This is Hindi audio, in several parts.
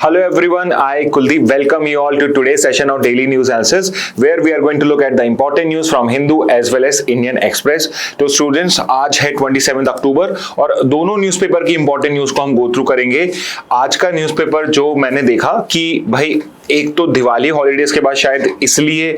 Hello everyone, I Kuldeep welcome you all to today's session of Daily News Analysis where we are going to look at the important news from Hindu as well as Indian Express. तो स्टूडेंट्स आज है 27 अक्टूबर और दोनों न्यूज़पेपर की इंपॉर्टेंट न्यूज़ को हम गो थ्रू करेंगे। आज का न्यूज़पेपर जो मैंने देखा कि भाई एक तो दिवाली हॉलीडेज के बाद शायद इसलिए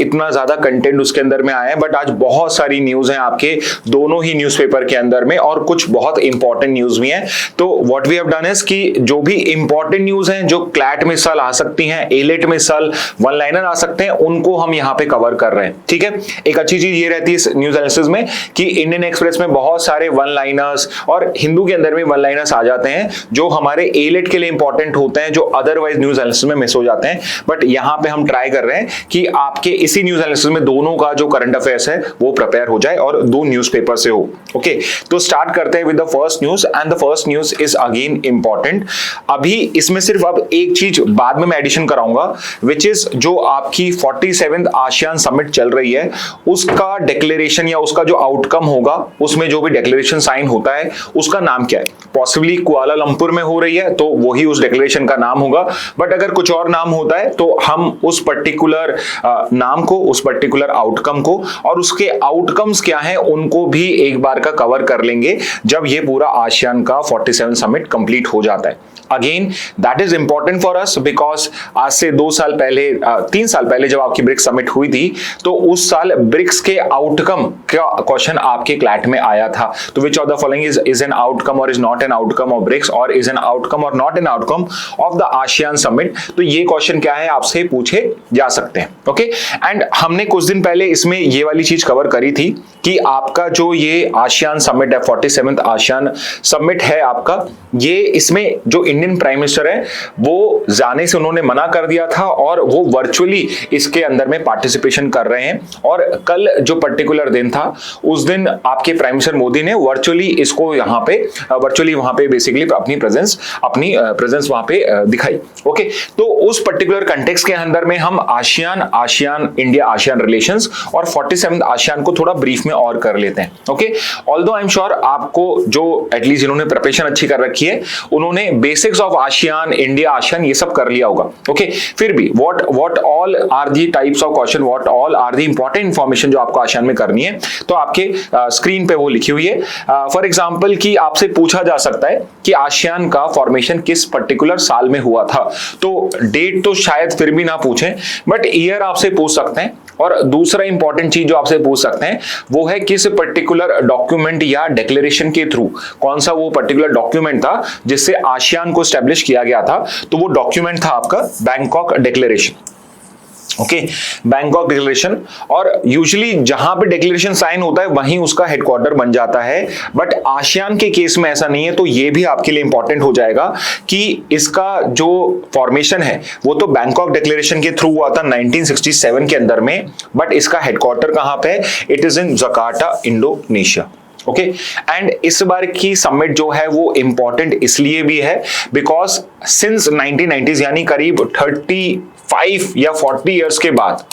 इतना ज्यादा कंटेंट उसके अंदर में आया है, बट आज बहुत सारी न्यूज हैं आपके दोनों ही न्यूज़पेपर के अंदर में और कुछ बहुत इंपॉर्टेंट न्यूज भी हैं। तो what we have done is कि जो भी इंपॉर्टेंट न्यूज हैं जो क्लैट में सल आ सकती हैं, एलेट में सल वन लाइनर आ सकते हैं, उनको हम यहाँ पे कवर कर रहे हैं। ठीक है, एक अच्छी चीज ये रहती है इस न्यूज एनालिसिस में कि इंडियन एक्सप्रेस में बहुत सारे वन लाइनर्स और हिंदू के अंदर में वन लाइनर्स आ जाते हैं जो हमारे एलेट के लिए इंपॉर्टेंट होते हैं, जो अदरवाइज न्यूज एनालिसिस में मिस हो जाते हैं। बट यहां पे हम ट्राई कर रहे हैं कि आपके इसी न्यूज एनालिसिस में दोनों का जो करंट अफेयर्स है वो प्रिपेयर हो जाए और दो न्यूज़पेपर से हो। ओके, तो स्टार्ट करते हैं with the first news and the first news is again important. अभी इसमें सिर्फ अब एक चीज बाद में मैं एडिशन कराऊंगा विच इज जो आपकी 47th आसियान समिट चल रही है उसका डिक्लेरेशन या उसका जो आउटकम होगा, उसमें जो भी डिक्लेरेशन साइन होता है उसका नाम क्या है। पॉसिबली कुआलालंपुर में हो रही है तो वही उस डिक्लेरेशन का नाम होगा, बट अगर कुछ और नाम होता है तो हम उस पर्टिकुलर नाम को, उस पर्टिकुलर आउटकम को और उसके आउटकम्स क्या हैं उनको भी एक बार का कवर कर लेंगे जब ये पूरा आसियान का 47 समिट कंप्लीट हो जाता है। Again that is important for us because आज से 2 साल पहले 3 साल पहले जब आपकी ब्रिक्स समिट हुई थी तो उस साल ब्रिक्स के आउटकम का क्वेश्चन आपके क्लैट में आया था। तो which of the following is an outcome or is not an outcome of BRICS or is an outcome or not an outcome of the ASEAN summit. तो ये क्वेश्चन क्या है आपसे पूछे जा सकते हैं। ओके, एंड हमने कुछ दिन पहले इसमें ये वाली चीज कवर करी थी कि आपका जो ये आसियान समिट है, 47th आसियान समिट है आपका, ये इसमें जो इंडियन प्राइम मिनिस्टर है वो जाने से उन्होंने मना कर दिया था और वो वर्चुअली इसके अंदर में पार्टिसिपेशन कर रहे हैं। और कल जो पर्टिकुलर दिन था उस दिन आपके प्राइम मिनिस्टर मोदी ने वर्चुअली इसको यहाँ पे वर्चुअली वहां पे बेसिकली अपनी प्रेजेंस वहां पे दिखाई। ओके, तो उस पर्टिकुलर कंटेक्स्ट के अंदर में हम आसियान इंडिया आसियान रिलेशंस और 47th आसियान को थोड़ा ब्रीफ में और कर लेते हैं। Okay, although I am sure आपको जो एटलीस्ट जिन्होंने प्रिपरेशन अच्छी कर रखी है उन्होंने basics of ASEAN India ASEAN ये सब कर लिया होगा। ओके, फिर भी what all are the types of question, what all are the important information जो आपको आसियान में करनी है, तो आपके स्क्रीन पे वो लिखी हुई है। फॉर एग्जांपल कि आपसे पूछा जा सकता है कि आसियान का फॉर्मेशन किस पर्टिकुलर साल में हुआ था, तो डेट तो शायद फिर भी ना पूछें बट ईयर आपसे पूछ सकते हैं। और दूसरा इंपॉर्टेंट चीज जो आपसे पूछ सकते हैं वो है किस पर्टिकुलर डॉक्यूमेंट या डिक्लेरेशन के थ्रू, कौन सा वो पर्टिकुलर डॉक्यूमेंट था जिससे आसियान को एस्टेब्लिश किया गया था। तो वो डॉक्यूमेंट था आपका Bangkok declaration. Okay, Bangkok declaration, और यूजुअली जहां पे डिक्लेरेशन साइन होता है वहीं उसका हेडक्वार्टर बन जाता है, बट आसियान के केस में ऐसा नहीं है। तो ये भी आपके लिए इंपॉर्टेंट हो जाएगा कि इसका जो फॉर्मेशन है वो तो बैंकॉक डिक्लेरेशन के थ्रू हुआ था 1967 के अंदर में, बट इसका हेडक्वार्टर कहां पे है? It is in Jakarta, Indonesia. Okay, and इस बार की समिट जो है वो इंपॉर्टेंट इसलिए भी है बिकॉज सिंस 1990s यानी करीब 35 या 40 इयर्स के बाद,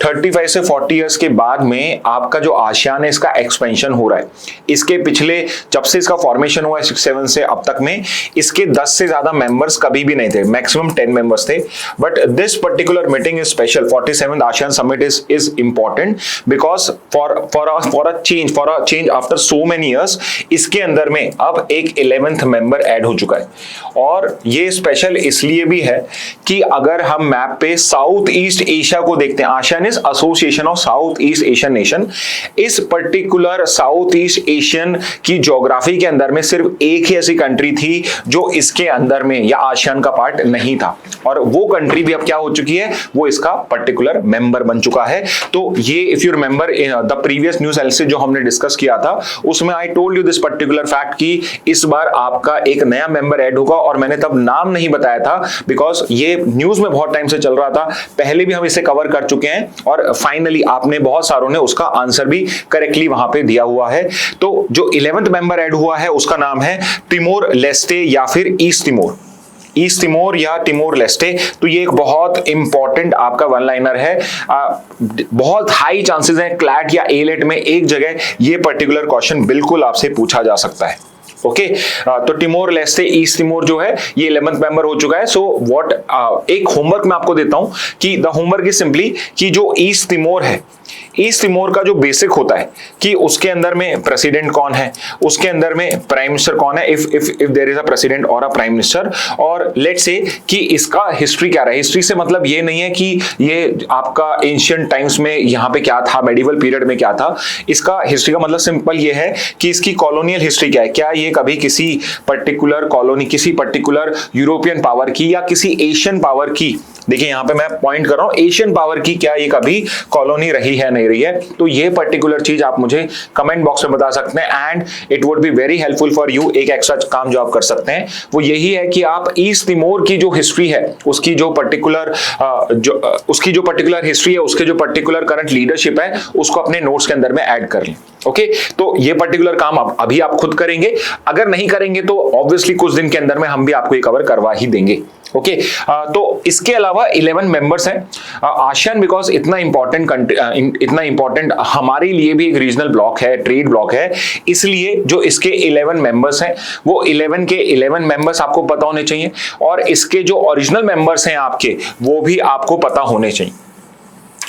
35 से 40 इयर्स के बाद में आपका जो आसियान है इसका एक्सपेंशन हो रहा है। इसके पिछले जब से इसका फॉर्मेशन हुआ है 67 से अब तक में इसके 10 से ज्यादा मेंबर्स कभी भी नहीं थे, मैक्सिमम 10 मेंबर्स थे। But this particular meeting is special, 47th ASEAN summit is important because for a change after so many years इसके अंदर में अब एक 11th मेंबर ऐड हो चुका है। और ये स्पेशल इसलिए भी है कि अगर हम मैप पे साउथ ईस्ट एशिया को देखते हैं, ASEAN association of south east Asian nation, इस पर्टिकुलर साउथ ईस्ट एशियन की ज्योग्राफी के अंदर में सिर्फ एक ही ऐसी कंट्री थी जो इसके अंदर में या आसियान का पार्ट नहीं था, और वो कंट्री भी अब क्या हो चुकी है, वो इसका पर्टिकुलर मेंबर बन चुका है। तो ये if you remember the previous news analysis जो हमने डिस्कस किया था उसमें I told you this particular fact कि इस बार आपका एक नया मेंबर ऐड होगा, और मैंने तब नाम नहीं बताया था बिकॉज ये न्यूज में बहुत टाइम से चल रहा था, पहले भी हम इसे कवर कर चुके हैं और फाइनली आपने बहुत सारों ने उसका आंसर भी करेक्टली वहां पे दिया हुआ है। तो जो 11th मेंबर ऐड हुआ है उसका नाम है तिमोर लेस्टे या फिर ईस्ट तिमोर या तिमोर लेस्टे। तो ये एक बहुत इंपॉर्टेंट आपका वन लाइनर है। बहुत हाई चांसेस हैं क्लैट या एलेट में एक जगह ये पर्टिकुलर क्वेश्चन बिल्कुल आपसे पूछा जा सकता है। ओके तो टिमोर लेस्टे ईस्ट तिमोर जो है ये 11th मेंबर हो चुका है। सो व्हाट एक होमवर्क मैं आपको देता हूं कि द होमवर्क इज सिंपली कि जो ईस्ट तिमोर है, ईस्ट तिमोर का जो बेसिक होता है कि उसके अंदर में प्रेसिडेंट कौन है, उसके अंदर में प्राइम मिनिस्टर कौन है, if there is a president और अ प्राइम मिनिस्टर, और लेट्स से कि इसका हिस्ट्री क्या रहा है। हिस्ट्री से मतलब ये नहीं है कि ये आपका एंशिएंट टाइम्स में यहाँ पे क्या था, मेडिवल पीरियड में क्या था। इसका हिस्ट्री का मतलब सिंपल ये है कि इसकी कॉलोनियल हिस्ट्री क्या है, क्या ये कभी किसी पर्टिकुलर कॉलोनी, किसी पर्टिकुलर यूरोपियन पावर की या किसी एशियन पावर की, देखिए यहां पे मैं पॉइंट कर रहा हूं, एशियन पावर की क्या ये कभी कॉलोनी रही है नहीं रही है। तो ये पर्टिकुलर चीज आप मुझे कमेंट बॉक्स में बता सकते हैं and it would be very helpful for you. एक एक्स्ट्रा काम जो आप कर सकते हैं वो यही है कि आप ईस्ट तिमोर की जो हिस्ट्री है, उसकी जो पर्टिकुलर हिस्ट्री है, उसके जो पर्टिकुलर करंट लीडरशिप है, उसको अपने नोट्स के अंदर में ऐड कर लें। ओके तो ये पर्टिकुलर काम अभी आप खुद करेंगे, अगर नहीं करेंगे तो ऑब्वियसली कुछ दिन के अंदर में हम भी आपको ये कवर करवा ही देंगे। ओके तो इसके अलावा 11 मेंबर्स हैं आसियान, बिकॉज इतना इंपॉर्टेंट हमारे लिए भी एक रीजनल ब्लॉक है, ट्रेड ब्लॉक है, इसलिए जो इसके 11 मेंबर्स हैं वो 11 के 11 मेंबर्स आपको पता होने चाहिए और इसके जो ओरिजिनल मेंबर्स हैं आपके वो भी आपको पता होने चाहिए।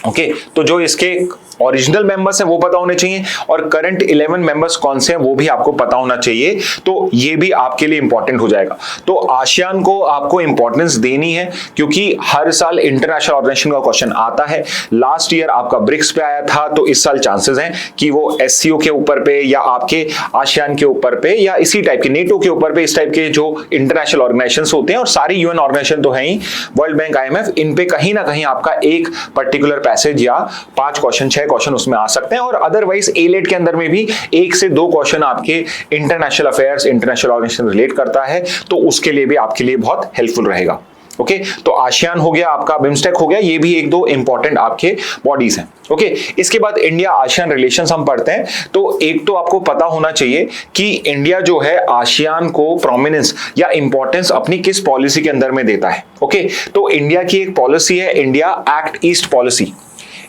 ओके तो जो इसके ओरिजिनल मेंबर्स हैं वो पता होने चाहिए और करंट 11 मेंबर्स कौन से हैं वो भी आपको पता होना चाहिए। तो ये भी आपके लिए इंपॉर्टेंट हो जाएगा। तो आसियान को आपको इंपॉर्टेंस देनी है क्योंकि हर साल इंटरनेशनल ऑर्गेनाइजेशन का क्वेश्चन आता है। लास्ट ईयर आपका ब्रिक्स पे आया था, तो इस साल चांसेस हैं कि वो एससीओ के ऊपर पे या आपके आसियान के ऊपर पे या इसी टाइप के नेटो के ऊपर पे, इस टाइप के जो इंटरनेशनल ऑर्गेनाइजेशन होते हैं और सारी यूएन ऑर्गेनाइजेशन तो है ही, वर्ल्ड बैंक, IMF, इन पे कहीं ना कहीं आपका एक पर्टिकुलर पैसेज या 5 क्वेश्चन 6 क्वेश्चन उसमें आ सकते हैं। और अदरवाइज एलेट के अंदर में भी 1 से 2 क्वेश्चन आपके international affairs, international organisation relate करता है, तो उसके लिए भी आपके लिए बहुत हेल्पफुल रहेगा। ओके तो आसियान हो गया, आपका बिम्स्टेक हो गया, ये भी 1-2 इंपॉर्टेंट आपके बॉडीज हैं। ओके इसके बाद इंडिया आसियान रिलेशंस हम पढ़ते हैं। तो एक तो आपको पता होना चाहिए कि इंडिया जो है आसियान को प्रोमिनेंस या इंपॉर्टेंस अपनी किस पॉलिसी के अंदर में देता है। ओके तो इंडिया की एक पॉलिसी है, India act east policy.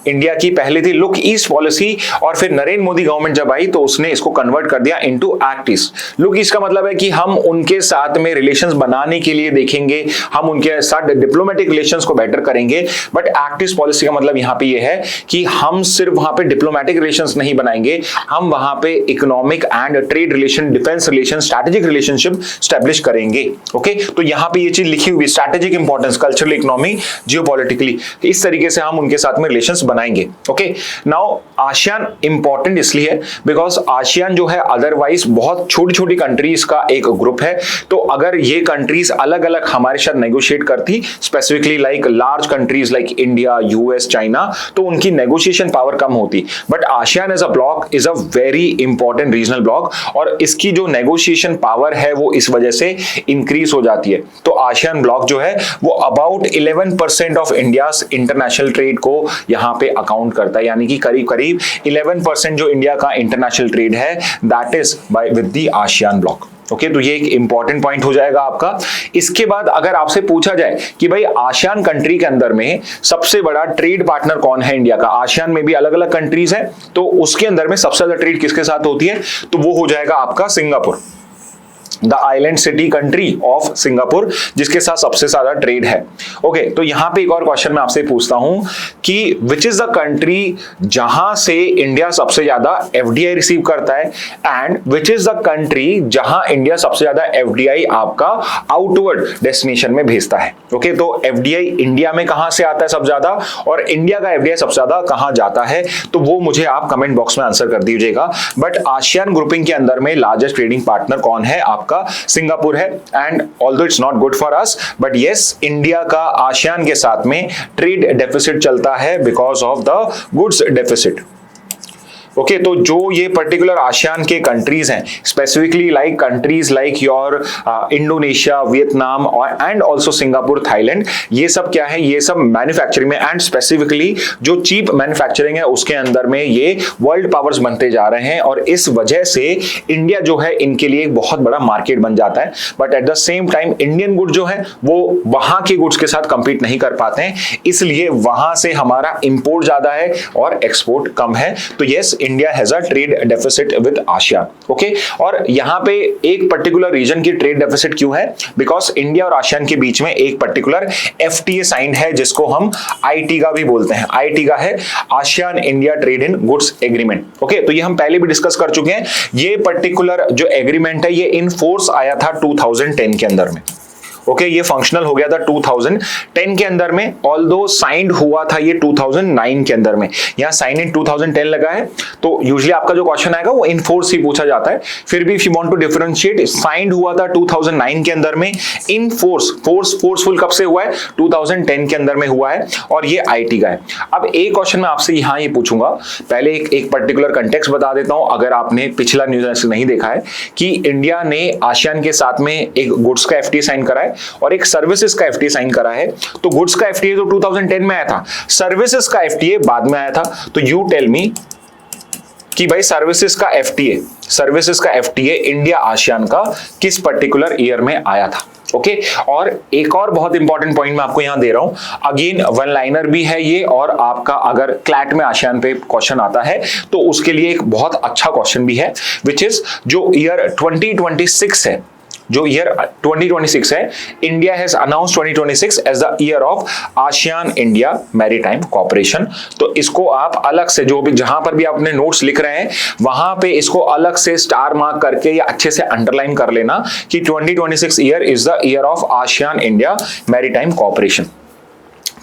India की पहले थी लुक ईस्ट पॉलिसी और फिर नरेंद्र मोदी गवर्नमेंट जब आई तो उसने इसको कन्वर्ट कर दिया into act east. Look east का मतलब है कि हम उनके साथ में रिलेशंस बनाने के लिए देखेंगे, हम उनके साथ डिप्लोमेटिक रिलेशंस को बेटर करेंगे। बट एक्ट ईस्ट पॉलिसी का मतलब यहाँ पे ये है कि हम सिर्फ वहां पे डिप्लोमेटिक रिलेशंस नहीं बनाएंगे, हम वहां पे economic and trade relation, defence relation, strategic relationship establish करेंगे। ओके तो यहाँ पे ये चीज लिखी हुई, strategic importance, cultural, economy, geopolitically, इस तरीके से हम उनके साथ में रिलेशंस बनाएंगे। ओके नाउ आसियान इंपॉर्टेंट इसलिए है बिकॉज आसियान जो है अदरवाइज बहुत छोटी छोटी कंट्रीज का एक ग्रुप है। तो अगर ये कंट्रीज अलग अलग हमारे साथ नेगोशिएट करती, specifically like large countries like India, US, China, तो उनकी नेगोशिएशन पावर कम होती। But ASEAN as a bloc is a very important regional bloc और इसकी जो नेगोशिएशन पावर है वो इस वजह से इंक्रीज हो जाती है। तो आसियान ब्लॉक जो है वो about 11% of India's international trade को यहां पे अकाउंट करता है, यानी कि करीब करीब 11% जो इंडिया का इंटरनेशनल ट्रेड है that is by with the ASEAN block. Okay तो ये एक इंपॉर्टेंट पॉइंट हो जाएगा आपका। इसके बाद अगर आपसे पूछा जाए कि भाई आसियान कंट्री के अंदर में सबसे बड़ा ट्रेड पार्टनर कौन है इंडिया का, आसियान में भी अलग अलग कंट्रीज है, तो उसके अंदर में सबसे ज्यादा ट्रेड किसके साथ होती है, तो वो हो जाएगा आपका Singapore, the island city country of Singapore, जिसके साथ सबसे ज्यादा ट्रेड है। ओके तो यहां पे एक और क्वेश्चन मैं आपसे पूछता हूं कि विच इज द कंट्री जहां से इंडिया सबसे ज्यादा एफडीआई रिसीव करता है and which is the country जहां इंडिया सबसे ज्यादा एफडीआई आपका आउटवर्ड डेस्टिनेशन में भेजता है। ओके तो एफडीआई इंडिया में कहां से आता है सबसे ज्यादा और इंडिया का एफडीआई सबसे ज्यादा कहां जाता है, तो वो मुझे आप कमेंट बॉक्स में आंसर कर दीजिएगा। बट आसियान ग्रुपिंग के अंदर में लार्जेस्ट ट्रेडिंग पार्टनर कौन है, आपका सिंगापुर है। And although it's not good for us but yes India का आसियान के साथ में ट्रेड डेफिसिट चलता है because of the goods deficit. Okay तो जो ये पर्टिकुलर आसियान के कंट्रीज हैं, specifically like countries like your Indonesia, Vietnam और एंड ऑल्सो सिंगापुर, थाईलैंड, ये सब क्या है, ये सब मैन्युफैक्चरिंग में एंड स्पेसिफिकली जो चीप मैन्युफैक्चरिंग है उसके अंदर में ये वर्ल्ड पावर्स बनते जा रहे हैं और इस वजह से इंडिया जो है इनके लिए एक बहुत बड़ा मार्केट बन जाता है। But at the same time Indian good जो है वो वहां के गुड्स के साथ कंपीट नहीं कर पाते हैं, इसलिए वहां से हमारा इंपोर्ट ज्यादा है और एक्सपोर्ट कम है। तो yes India has a trade deficit with ASEAN. Okay, और यहाँ पे एक पर्टिकुलर रीजन की ट्रेड डेफिसिट क्यों है? बिकॉज इंडिया और आसियान के बीच में एक पर्टिकुलर FTA साइंड है जिसको हम आईटीगा भी बोलते हैं। आईटीगा है ASEAN India trade in goods agreement. Okay, तो ये हम पहले भी डिस्कस कर चुके हैं। ये पर्टिकुलर जो एग्रीमेंट है ये इन फोर्स आया था 2010 के अंदर में। ओके, ये फंक्शनल हो गया था 2010 के अंदर में, ऑल्दो साइंड हुआ था ये 2009 के अंदर में। यहाँ साइन इन 2010 लगा है, तो यूजुअली आपका जो क्वेश्चन आएगा वो इन फोर्स ही पूछा जाता है। फिर भी if you want to differentiate, signed हुआ था 2009 के अंदर में, इन फोर्सफुल कब से हुआ है? 2010 के अंदर में हुआ है, और ये आईटी का है। अब एक क्वेश्चन मैं आपसे यहाँ ये पूछूंगा, पहले एक पर्टिकुलर कंटेक्स्ट बता देता हूं अगर आपने पिछला न्यूज़ नहीं देखा है, कि इंडिया ने आसियान के साथ में एक गुड्स का FTA साइन करा है और एक सर्विसेज का FTA साइन करा है। तो गुड्स का FTA तो 2010 में आया था, सर्विसेज का FTA बाद में आया था। तो यू टेल मी कि भाई सर्विसेज का FTA इंडिया आसियान का किस पर्टिकुलर ईयर में आया था? ओके, और एक और बहुत इंपॉर्टेंट पॉइंट मैं आपको यहां दे रहा हूं, अगेन वन लाइनर भी है ये, और आपका अगर क्लैट में आसियान पे क्वेश्चन आता है तो उसके लिए एक बहुत अच्छा क्वेश्चन भी है, विच इज जो ईयर 2026 है, जो ईयर 2026 है, India has announce 2026 as the year of ASEAN India maritime cooperation. तो इसको आप अलग से, जो भी जहां पर भी आपने नोट्स लिख रहे हैं वहां पे इसको अलग से स्टार मार्क करके या अच्छे से अंडरलाइन कर लेना कि 2026 year is the year of ASEAN India maritime cooperation.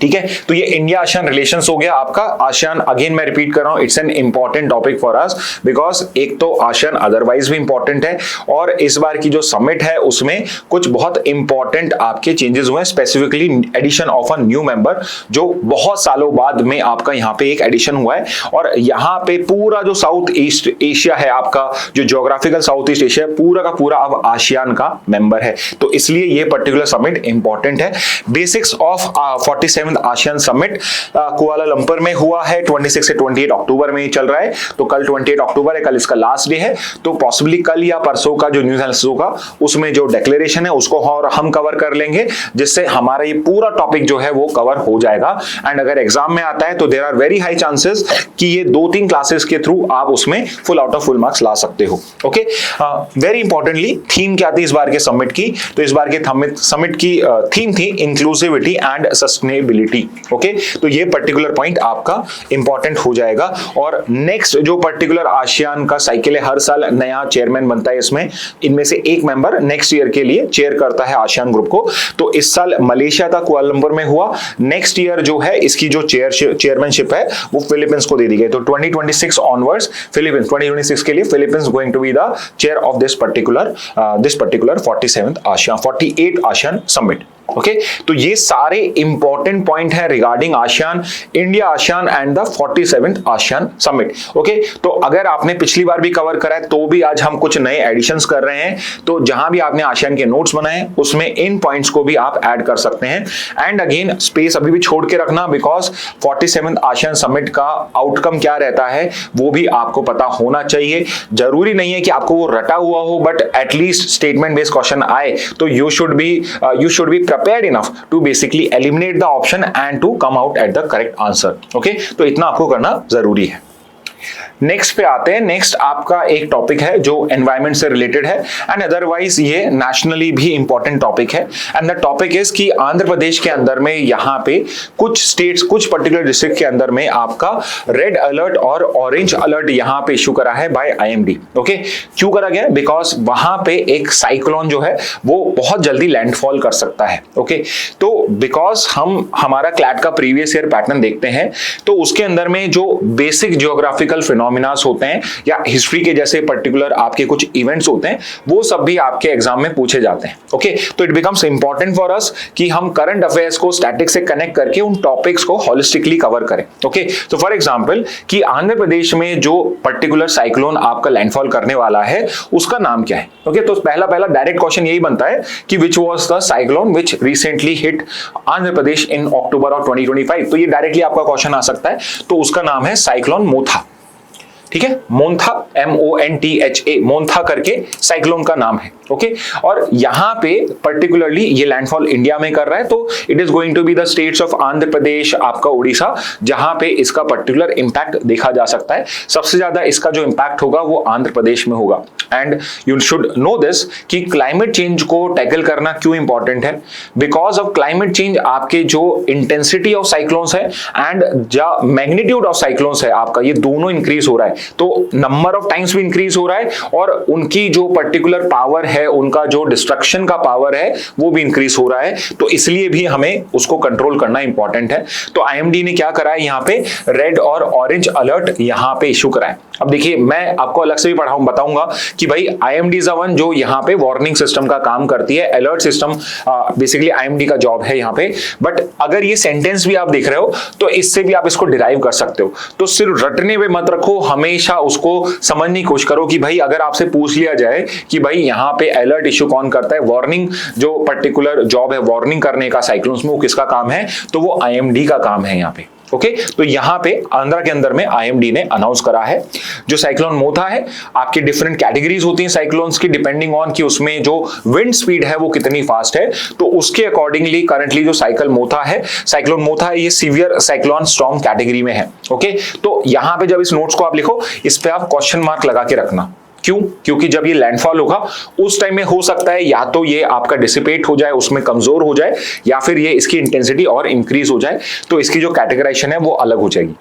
ठीक है, तो ये इंडिया आसियान रिलेशंस हो गया आपका। आसियान, अगेन मैं रिपीट कर रहा हूं, it's an important topic for us, because एक तो आसियान अदरवाइज भी इंपॉर्टेंट है, और इस बार की जो समिट है उसमें कुछ बहुत इंपॉर्टेंट आपके चेंजेस हुए, specifically addition of a new member, जो बहुत सालों बाद में आपका यहाँ पे एक एडिशन हुआ है। और यहाँ पे पूरा जो साउथ ईस्ट एशिया है आपका, जो ज्योग्राफिकल साउथ ईस्ट एशिया है, पूरा का पूरा अब आसियान का मेंबर है। तो इसलिए ये पर्टिकुलर समिट इंपॉर्टेंट है। Basics of 47 ASEAN summit Kuala Lumpur में हुआ है, 26 से 28 अक्टूबर में ही चल रहा है। तो कल 28 अक्टूबर है, कल इसका लास्ट डे है। तो पॉसिबली कल या परसों का जो न्यूज़ एनालिसिस होगा उसमें जो डिक्लेरेशन है उसको और हम कवर कर लेंगे, जिससे हमारा ये पूरा टॉपिक जो है वो कवर हो जाएगा। एंड अगर एग्जाम में आता है तो there are very high chances कि ये 2-3 क्लासेस के थ्रू आप उसमें full out of full marks ला सकते हो। ओके, वेरी इंपॉर्टेंटली थीम क्या थी इस बार के समिट की? तो इस बार के समिट की थीम थी इंक्लूसिविटी एंड सस्टेनेबिलिटी। ओके, तो ये पर्टिकुलर पॉइंट आपका इंपॉर्टेंट हो जाएगा। और नेक्स्ट जो पर्टिकुलर आसियान का साइकिल है, हर साल नया चेयरमैन बनता है इसमें, इनमें से एक मेंबर नेक्स्ट ईयर के लिए चेयर करता है आसियान ग्रुप को। तो इस साल मलेशिया का कुआलालंपुर में हुआ, नेक्स्ट ईयर जो है इसकी जो चेयरमैनशिप है वो फिलीपींस को दे दी गई। तो 2026 ऑनवर्ड्स फिलीपींस, 2026 के लिए Philippines going to be the chair of this particular 48 ASEAN summit. Okay, तो ये सारे इंपॉर्टेंट पॉइंट है regarding ASEAN, India ASEAN and the 47th ASEAN summit. Okay, तो अगर आपने पिछली बार भी कवर करा है तो भी आज हम कुछ नए एडिशंस कर रहे हैं। तो जहां भी आपने आसियान के नोट्स बनाए उसमें इन पॉइंट्स को भी आप ऐड कर सकते हैं। एंड अगेन स्पेस अभी भी छोड़ के रखना, बिकॉज 47th आसियान समिट का आउटकम क्या रहता है वो भी आपको पता होना चाहिए। जरूरी नहीं है कि आपको वो रटा हुआ हो, but at least statement based question आए तो you should be prepared enough to basically eliminate the option and to come out at the correct answer. Okay, तो इतना आपको करना जरूरी है। नेक्स्ट पे आते हैं। नेक्स्ट आपका एक टॉपिक है जो एनवायरनमेंट से रिलेटेड है एंड अदरवाइज ये नेशनली भी इंपॉर्टेंट टॉपिक है। एंड द टॉपिक इज कि आंध्र प्रदेश के अंदर में यहाँ पे कुछ स्टेट्स, कुछ पर्टिकुलर डिस्ट्रिक्ट के अंदर में आपका रेड अलर्ट और ऑरेंज अलर्ट यहाँ पे इशू करा है बाय IMD। ओके, क्यों करा गया? बिकॉज वहां पे एक साइक्लोन जो है वो बहुत जल्दी लैंडफॉल कर सकता है। ओके, तो बिकॉज हम हमारा क्लैट का प्रीवियस ईयर पैटर्न देखते हैं तो उसके अंदर में जो बेसिक जियोग्राफिकल फिनोमिनास होते हैं या हिस्ट्री के जैसे पर्टिकुलर आपके कुछ इवेंट्स होते हैं वो सब भी आपके एग्जाम में पूछे जाते हैं। ओके, तो it becomes important for us कि हम करंट अफेयर्स को स्टैटिक से कनेक्ट करके उन टॉपिक्स को होलिस्टिकली कवर करें। ओके, तो फॉर एग्जांपल कि आंध्र प्रदेश में जो पर्टिकुलर साइक्लोन आपका लैंडफॉल करने वाला है उसका नाम क्या है? ओके, तो पहला डायरेक्ट क्वेश्चन यही बनता है कि which was the cyclone which recently hit Andhra Pradesh in October of 2025। तो ये डायरेक्टली आपका क्वेश्चन आ सकता है। तो उसका नाम है साइक्लोन मोथा। ठीक है, मोन्था, MONTHA, मोन्था करके साइक्लोन का नाम है। ओके, और यहां पे पर्टिकुलरली ये लैंडफॉल इंडिया में कर रहा है, तो it is going to be the states of Andhra Pradesh, आपका उड़ीसा, जहां पे इसका पर्टिकुलर इंपैक्ट देखा जा सकता है। सबसे ज्यादा इसका जो इंपैक्ट होगा वो आंध्र प्रदेश में होगा। And you should know this कि क्लाइमेट चेंज को टैकल करना क्यों इंपॉर्टेंट है। बिकॉज ऑफ क्लाइमेट चेंज आपके जो इंटेंसिटी ऑफ साइक्लोन्स है एंड जो मैग्नीट्यूड ऑफ साइक्लोन्स है आपका, ये दोनों इंक्रीज हो रहा है। तो नंबर ऑफ टाइम्स भी इंक्रीज हो रहा है और उनकी जो पर्टिकुलर पावर है, उनका जो डिस्ट्रक्शन का पावर है वो भी इंक्रीज हो रहा है। तो इसलिए भी हमें उसको कंट्रोल करना इंपॉर्टेंट है। तो IMD ने क्या करा है, यहाँ पे रेड और ऑरेंज अलर्ट यहाँ पे इशू करा है। अब देखिए, मैं आपको अलग से भी बताऊंगा कि भाई IMD इज वन जो यहाँ पे वार्निंग सिस्टम का काम करती है, अलर्ट सिस्टम बेसिकली IMD का जॉब है यहाँ पे। बट अगर ये सेंटेंस भी आप देख रहे हो तो इससे भी आप इसको डिराइव कर सकते हो। तो सिर्फ रटने पे मत रखो, हमेशा उसको समझने की कोशिश करो कि भाई अगर आपसे पूछ लिया जाए कि भाई यहाँ पे अलर्ट इशू कौन करता है, वार्निंग जो पर्टिकुलर जॉब है वार्निंग करने का साइक्लोन्स में, वो किसका काम है, तो वो IMD का काम है यहाँ पे। ओके, तो यहां पे आंध्रा के अंदर में IMD ने अनाउंस करा है। जो साइक्लोन मोथा है, आपकी डिफरेंट कैटेगरीज होती हैं साइक्लोन्स की, डिपेंडिंग ऑन कि उसमें जो विंड स्पीड है वो कितनी फास्ट है, तो उसके अकॉर्डिंगली करंटली जो साइक्लोन मोथा है, ये सीवियर साइक्लोन स्टॉर्म कैटेगरी में है। ओके, तो यहां पे जब इस नोट्स को आप लिखो, इस पे आप क्वेश्चन मार्क लगा के रखना। क्यों? क्योंकि जब ये लैंडफॉल होगा उस टाइम में हो सकता है या तो ये आपका डिसिपेट हो जाए, उसमें कमजोर हो जाए, या फिर ये इसकी इंटेंसिटी और इंक्रीज हो जाए, तो इसकी जो कैटेगराइजेशन है वो अलग हो जाएगी।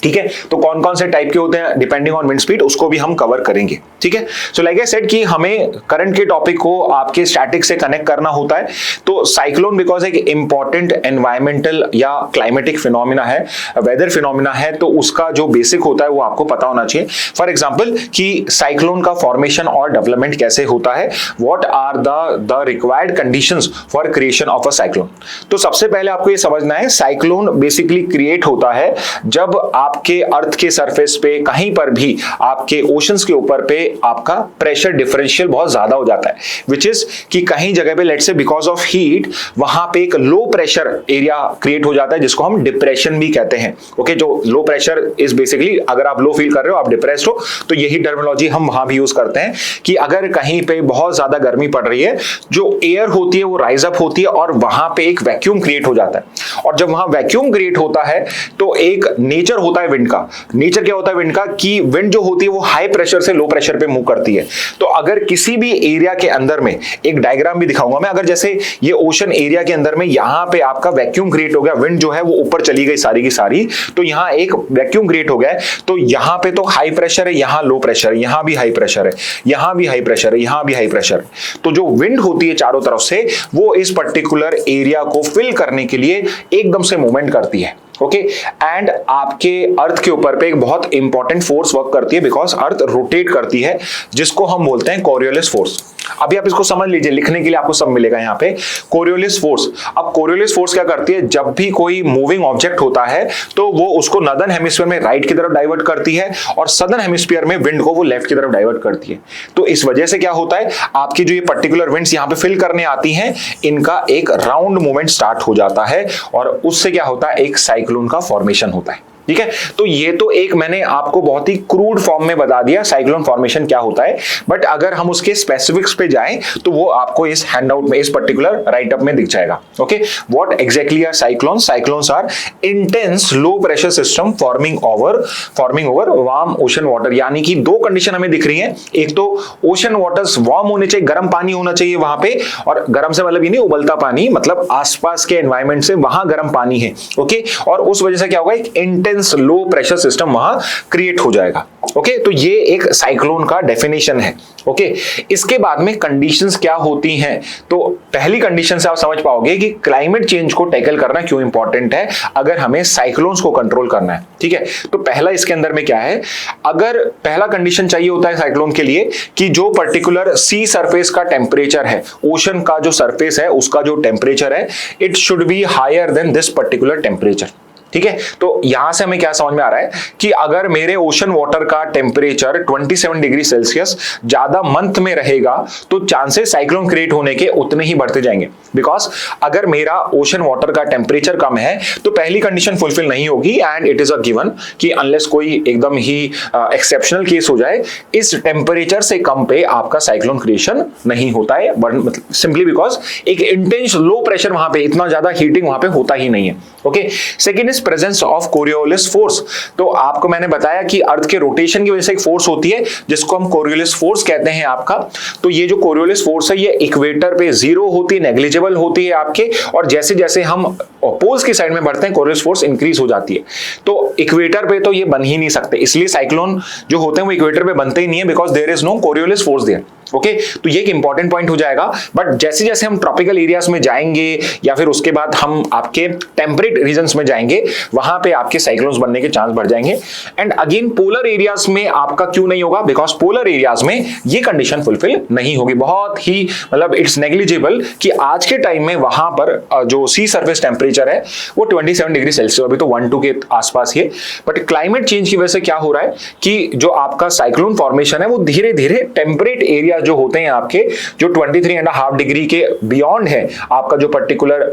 ठीक है, तो कौन कौन से टाइप के होते हैं डिपेंडिंग ऑन विंड स्पीड, उसको भी हम कवर करेंगे। ठीक है, सो लाइक आई सेड कि हमें करंट के टॉपिक को आपके स्टैटिक से कनेक्ट करना होता है। तो साइक्लोन बिकॉज एक इंपॉर्टेंट एनवायरमेंटल या क्लाइमेटिक फिनोमिना है, वेदर फिनोमिना है, तो उसका जो बेसिक होता है वो आपको पता होना चाहिए। फॉर एग्जाम्पल कि साइक्लोन का फॉर्मेशन और डेवलपमेंट कैसे होता है, what are the required conditions for creation of a cyclone. तो सबसे पहले आपको ये समझना है, साइक्लोन बेसिकली क्रिएट होता है जब आपके अर्थ के सरफेस पे कहीं पर भी आपके ओशंस के ऊपर पे आपका प्रेशर डिफरेंशियल बहुत ज्यादा हो जाता है, विच इज कि कहीं जगह पे let's say because of heat वहां पे एक लो प्रेशर एरिया क्रिएट हो जाता है, जिसको हम डिप्रेशन भी कहते हैं। ओके, जो लो प्रेशर इज बेसिकली, अगर आप लो फील कर रहे हो, आप डिप्रेस्ड हो, तो यही टर्मिनोलॉजी हम वहां भी यूज करते हैं कि अगर कहीं पे बहुत ज्यादा गर्मी पड़ रही है, जो एयर होती है वो राइज अप होती है और वहां पे एक वैक्यूम क्रिएट हो जाता है। और जब वहां वैक्यूम क्रिएट होता है तो एक नेचर होता है विंड का। नेचर क्या होता है विंड का, कि विंड जो होती है वो हाई प्रेशर से लो प्रेशर पे मूव करती है। तो अगर किसी भी एरिया के अंदर में, एक डायग्राम भी दिखाऊंगा मैं, अगर जैसे ये ओशन एरिया के अंदर में यहां पे आपका वैक्यूम क्रिएट हो गया, विंड जो है वो ऊपर चली गई सारी की सारी, तो यहां एक वैक्यूम क्रिएट हो गया है, तो यहां पे तो हाई प्रेशर है, यहां लो प्रेशर है, यहां भी हाई प्रेशर है, यहां भी हाई प्रेशर है, यहां भी हाई प्रेशर है। तो जो विंड होती है चारों तरफ से, वो इस पर्टिकुलर एरिया को फिल करने के लिए एकदम से मूवमेंट करती है। ओके, एंड आपके अर्थ के ऊपर पे एक बहुत इंपॉर्टेंट फोर्स वर्क करती है, बिकॉज अर्थ रोटेट करती है, जिसको हम बोलते हैं कोरियोलिस फोर्स। अभी आप इसको समझ लीजिए, लिखने के लिए आपको सब मिलेगा यहाँ पे, कोरियोलिस फोर्स। अब कोरियोलिस फोर्स क्या करती है, जब भी कोई मूविंग ऑब्जेक्ट होता है तो वो उसको नॉर्दर्न हेमिस्फीयर में राइट की तरफ डाइवर्ट करती है और सदर्न हेमिस्फीयर में विंड को वो लेफ्ट की तरफ डाइवर्ट करती है। तो इस वजह से क्या होता है, आपकी जो ये पर्टिकुलर विंड्स यहाँ पे फिल करने आती हैं, इनका एक राउंड मूवमेंट स्टार्ट हो जाता है और उससे क्या होता है, एक साइक्लोन का फॉर्मेशन होता है। ठीक है, तो ये तो एक मैंने आपको बहुत ही क्रूड फॉर्म में बता दिया साइक्लोन फॉर्मेशन क्या होता है, बट अगर हम उसके स्पेसिफिक्स पे जाएं तो वो आपको इस हैंडआउट में, इस पर्टिकुलर राइट अप में दिख जाएगा। Okay, what exactly are cyclones? Cyclones are intense low pressure system forming over warm ocean water. यानी कि दो कंडीशन हमें दिख रही हैं, एक तो ओशन वाटर्स वार्म होने चाहिए, गर्म पानी होना चाहिए वहां पे, और गर्म से मतलब ये नहीं उबलता पानी, मतलब आसपास के एनवायरमेंट से वहां गर्म पानी है। ओके, और उस वजह से क्या होगा, एक इंटेंस लो प्रेशर सिस्टम वहां क्रिएट हो जाएगा। ओके, तो ये एक साइक्लोन का डेफिनेशन है। ओके, इसके बाद में कंडीशंस क्या होती हैं, तो पहली कंडीशन से आप समझ पाओगे कि क्लाइमेट चेंज को टैकल करना क्यों इंपॉर्टेंट है अगर हमें साइक्लोन्स को कंट्रोल करना है। ठीक है, तो पहला इसके अंदर में क्या है, अगर पहला कंडीशन चाहिए होता है साइक्लोन के लिए कि जो पर्टिकुलर सी सरफेस का टेम्परेचर है, ओशन का जो सरफेस है उसका जो टेम्परेचर है, it should be higher than this particular temperature. ठीक है, तो यहां से हमें क्या समझ में आ रहा है कि अगर मेरे ओशन वाटर का टेम्परेचर 27 डिग्री सेल्सियस ज्यादा मंथ में रहेगा तो चांसेस साइक्लोन क्रिएट होने के उतने ही बढ़ते जाएंगे। बिकॉज अगर मेरा ओशन वाटर का टेम्परेचर कम है तो पहली कंडीशन फुलफिल नहीं होगी and it is a given कि अनलेस कोई एकदम ही एक्सेप्शनल केस हो जाए, इस टेम्परेचर से कम पे आपका साइक्लोन क्रिएशन नहीं होता है, मतलब सिंपली बिकॉज एक इंटेंस लो प्रेशर वहां पे, इतना ज्यादा हीटिंग वहां पे होता ही नहीं है। Okay, second is presence of Coriolis force. तो आपको मैंने बताया कि अर्थ के रोटेशन की वजह से एक फोर्स होती है जिसको हम कोरियोलिस फोर्स कहते हैं आपका। तो ये जो कोरियोलिस फोर्स है ये इक्वेटर पे जीरो होती है, नेग्लिजिबल होती है आपके, और जैसे जैसे हम पोल्स की साइड में बढ़ते हैं कोरियोलिस फोर्स इंक्रीज हो जाती है। तो इक्वेटर पे तो ये बन ही नहीं सकते, इसलिए साइक्लोन जो होते हैं वो इक्वेटर पे बनते ही नहीं है, because there is no Coriolis force there. Okay, तो ये एक इंपॉर्टेंट पॉइंट हो जाएगा। बट जैसे जैसे हम ट्रॉपिकल एरियाज में जाएंगे या फिर उसके बाद हम आपके टेम्परेट रीजन्स में जाएंगे, वहां पे आपके साइक्लोन्स बनने के चांस बढ़ जाएंगे। एंड अगेन पोलर एरियाज में आपका क्यों नहीं होगा? बिकॉज पोलर एरियाज में ये कंडीशन फुलफिल नहीं होगी, बहुत ही मतलब इट्स नेग्लिजिबल कि आज के टाइम में वहां पर जो सी सर्फेस टेम्परेचर है वो 27 डिग्री सेल्सियस, अभी तो 1-2 के आसपास ही है। बट क्लाइमेट चेंज की वजह से क्या हो रहा है कि जो आपका साइक्लोन फॉर्मेशन है वो धीरे धीरे टेम्परेट एरिया जो होते हैं आपके, जो 23.5 डिग्री के बियॉन्ड है, आपका जो पर्टिकुलर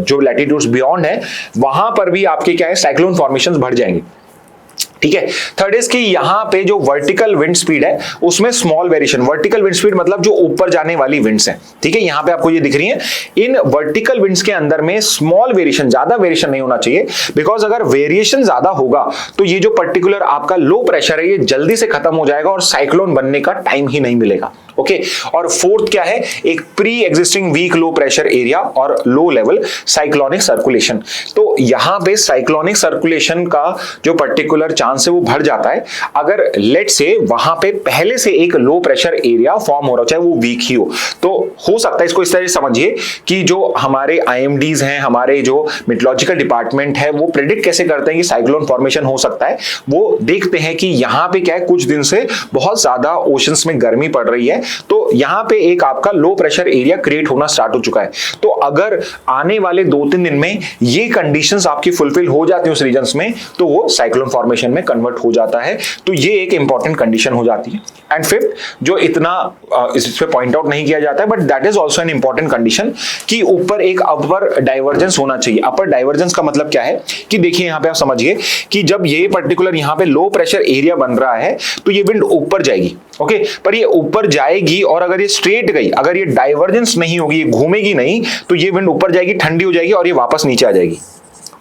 जो लैटिट्यूड्स बियॉन्ड है, वहां पर भी आपके क्या है साइक्लोन फॉर्मेशंस बढ़ जाएंगे। ठीक है, थर्ड इज कि यहां पे जो वर्टिकल विंड स्पीड है उसमें small variation, vertical wind speed मतलब जो ऊपर जाने वाली विंड्स हैं, ठीक है, यहां पे आपको ये दिख रही है, इन वर्टिकल विंड्स के अंदर में स्मॉल वेरिएशन, ज्यादा वेरिएशन नहीं होना चाहिए। बिकॉज अगर वेरिएशन ज्यादा होगा तो ये जो पर्टिकुलर आपका लो प्रेशर है ये जल्दी से खत्म हो जाएगा और साइक्लोन बनने का टाइम ही नहीं मिलेगा। ओके, और फोर्थ क्या है, एक pre existing weak low pressure area और लो लेवल साइक्लोनिक सर्कुलेशन। तो यहां पे साइक्लोनिक सर्कुलेशन का जो पर्टिकुलर चांस है वो बढ़ जाता है अगर लेट से वहां पे पहले से एक लो प्रेशर एरिया फॉर्म हो रहा हो, चाहे वो वीक ही हो। तो हो सकता है, इसको इस तरह से समझिए कि जो हमारे आईएमडीज हैं, हमारे जो मेट्रोलॉजिकल डिपार्टमेंट है, वो प्रेडिक्ट कैसे करते हैं कि साइक्लोन फॉर्मेशन हो सकता है। वो देखते हैं कि यहां पे क्या है, कुछ दिन से बहुत ज्यादा ओशंस में गर्मी पड़ रही है, तो यहां पे एक आपका लो प्रेशर एरिया क्रिएट होना स्टार्ट हो चुका है। तो अगर आने वाले 2-3 दिन में ये कंडीशंस आपकी फुलफिल हो जाती है उस रीजन्स में, तो वो साइक्लोन फॉर्मेशन में कन्वर्ट हो जाता है। तो ये एक इंपॉर्टेंट कंडीशन हो जाती है। एंड फिफ्थ, जो इतना इस पे पॉइंट आउट नहीं किया जाता है but that is also an important condition, कि ऊपर एक अपर डाइवर्जेंस होना चाहिए। अपर डाइवर्जेंस का मतलब क्या है कि देखिए यहां पे आप समझिए कि जब ये पर्टिकुलर यहां पे लो प्रेशर एरिया बन रहा है तो ये विंड ऊपर जाएगी। ओके, पर ये ऊपर जाएगी और अगर ये स्ट्रेट गई, अगर ये डाइवर्जेंस नहीं होगी, ये घूमेगी नहीं, तो ये विंड ऊपर जाएगी, ठंडी हो जाएगी और ये वापस नीचे आ जाएगी।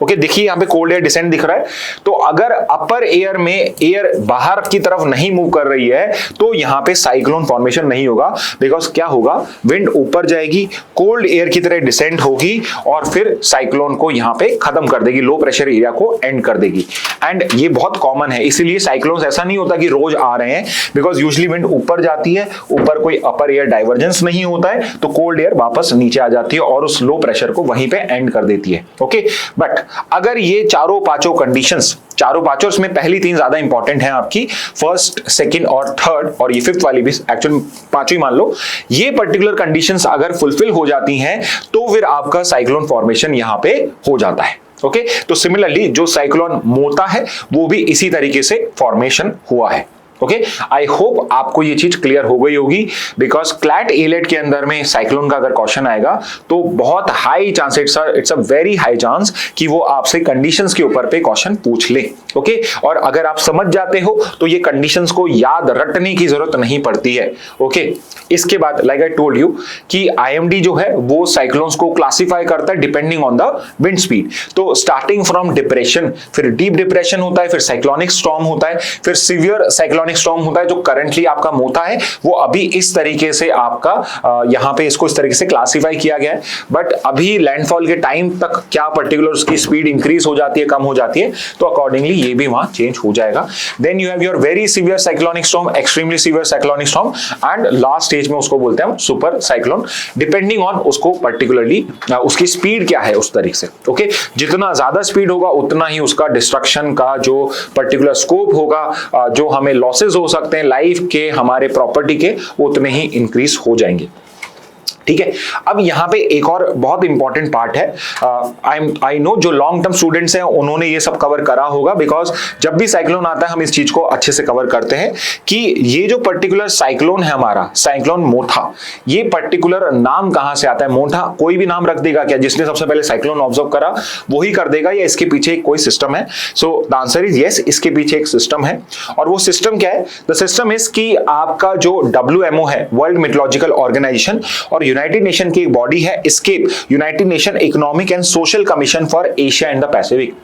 ओके, देखिए यहाँ पे कोल्ड एयर डिसेंट दिख रहा है। तो अगर अपर एयर में एयर बाहर की तरफ नहीं मूव कर रही है तो यहाँ पे साइक्लोन फॉर्मेशन नहीं होगा। बिकॉज क्या होगा, विंड ऊपर जाएगी, कोल्ड एयर की तरह डिसेंट होगी और फिर साइक्लोन को यहाँ पे खत्म कर देगी, लो प्रेशर एरिया को एंड कर देगी। एंड ये बहुत कॉमन है, इसीलिए साइक्लोन ऐसा नहीं होता कि रोज आ रहे हैं, बिकॉज यूजली विंड ऊपर जाती है, ऊपर कोई अपर एयर डाइवर्जेंस नहीं होता है, तो कोल्ड एयर वापस नीचे आ जाती है और उस लो प्रेशर को वहीं पे एंड कर देती है। ओके, बट अगर ये चारों पांचों कंडीशंस, चारों पांचों में पहली 3 ज्यादा इंपॉर्टेंट हैं आपकी, फर्स्ट, सेकंड और थर्ड, और ये फिफ्थ वाली भी एक्चुअली 5 ही मान लो, ये पर्टिकुलर कंडीशंस अगर फुलफिल हो जाती हैं तो फिर आपका साइक्लोन फॉर्मेशन यहां पे हो जाता है। ओके, तो सिमिलरली जो साइक्लोन मोता है वो भी इसी तरीके से फॉर्मेशन हुआ है। ओके, आई होप आपको ये चीज क्लियर हो गई होगी। बिकॉज क्लैट एलेट के अंदर में साइक्लोन का अगर क्वेश्चन आएगा तो बहुत high chance, it's a very high chance कि वो आपसे कंडीशंस के ऊपर पे क्वेश्चन पूछ ले। ओके, और अगर आप समझ जाते हो तो ये कंडीशंस को याद रटने की जरूरत नहीं पड़ती है। ओके, इसके बाद लाइक आई टोल्ड यू कि आईएमडी जो है वो साइक्लोन्स को क्लासिफाई करता है depending on the wind speed. तो स्टार्टिंग फ्रॉम डिप्रेशन, फिर डीप डिप्रेशन होता है, फिर साइक्लोनिक स्टॉर्म होता है, फिर सीवियर साइक्लोनिक स्टॉर्म होता है जो करंटली आपका मोता है, वो अभी इस तरीके से आपका यहां पे इसको इस तरीके से क्लासिफाई किया गया है। बट अभी लैंडफॉल के टाइम तक क्या पर्टिकुलर उसकी स्पीड इंक्रीज हो जाती है, कम हो जाती है, तो अकॉर्डिंगली ये भी वहां चेंज हो जाएगा। Then you have your very severe cyclonic storm, extremely severe cyclonic storm and last stage में उसको बोलते हैं हम सुपर साइक्लोन, डिपेंडिंग ऑन उसको पर्टिकुलरली उसकी स्पीड क्या है उस तरीके से। ओके, जितना ज्यादा स्पीड होगा उतना ही उसका डिस्ट्रक्शन का जो पर्टिकुलर स्कोप होगा, जो हमें लॉसेस हो सकते हैं लाइफ के, हमारे प्रॉपर्टी के, उतने ही इंक्रीज हो जाएंगे। ठीक है। अब यहाँ पे एक और बहुत इंपॉर्टेंट पार्ट है, आई नो जो लॉन्ग टर्म स्टूडेंट्स हैं उन्होंने ये सब कवर करा होगा, बिकॉज जब भी साइक्लोन आता है हम इस चीज को अच्छे से कवर करते हैं कि ये जो पर्टिकुलर साइक्लोन है हमारा, साइक्लोन मोथा, ये पर्टिकुलर नाम कहां से आता है। मोथा कोई भी नाम रख देगा क्या, जिसने सबसे पहले साइक्लोन ऑब्जर्व करा वही कर देगा, या इसके पीछे कोई सिस्टम है? So the answer is yes, इसके पीछे एक सिस्टम है। और वो सिस्टम क्या है? द सिस्टम इज कि आपका जो WMO है, वर्ल्ड मेट्रोलॉजिकल ऑर्गेनाइजेशन, और यूनाइटेड नेशन की एक बॉडी है ESCAP, United Nation economic and social commission for Asia and the Pacific,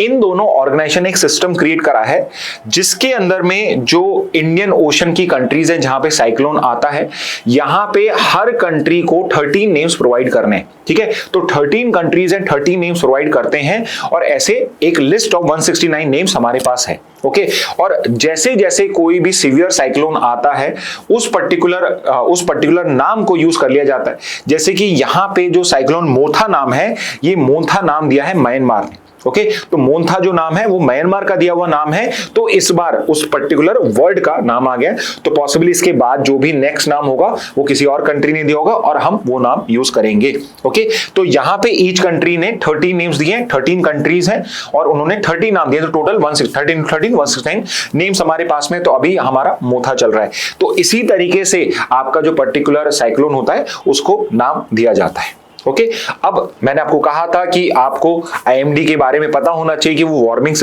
इन दोनों ऑर्गेनाइजेशन ने एक सिस्टम क्रिएट करा है जिसके अंदर में जो इंडियन ओशन की कंट्रीज हैं जहां पे साइक्लोन आता है, यहां पे हर कंट्री को 13 नेम्स प्रोवाइड करने हैं, ठीक है। तो 13 कंट्रीज हैं, 13 नेम्स प्रोवाइड करते हैं, और ऐसे एक लिस्ट ऑफ 169 नेम्स हमारे पास है, ओके। और जैसे जैसे कोई भी सीवियर साइक्लोन आता है उस पर्टिकुलर नाम को यूज कर लिया जाता है। जैसे कि यहां पे जो साइक्लोन मोथा नाम है, ये मोथा नाम दिया है म्यांमार ने, ओके। तो मोन्था जो नाम है वो म्यांमार का दिया हुआ नाम है, तो इस बार उस पर्टिकुलर वर्ड का नाम आ गया। तो पॉसिबली इसके बाद जो भी नेक्स्ट नाम होगा वो किसी और कंट्री ने दिया होगा और हम वो नाम यूज करेंगे, ओके। तो यहां पे ईच कंट्री ने 13 नेम्स दिए, 13 कंट्रीज हैं और उन्होंने 13 नाम दिए, तो टोटल 169 नेम्स हमारे पास में। तो अभी हमारा मोथा चल रहा है, तो इसी तरीके से आपका जो पर्टिकुलर साइक्लोन होता है उसको नाम दिया जाता है, ओके। अब मैंने आपको कहा था कि आपको IMD के बारे में पता होना चाहिए कि वो वार्निंग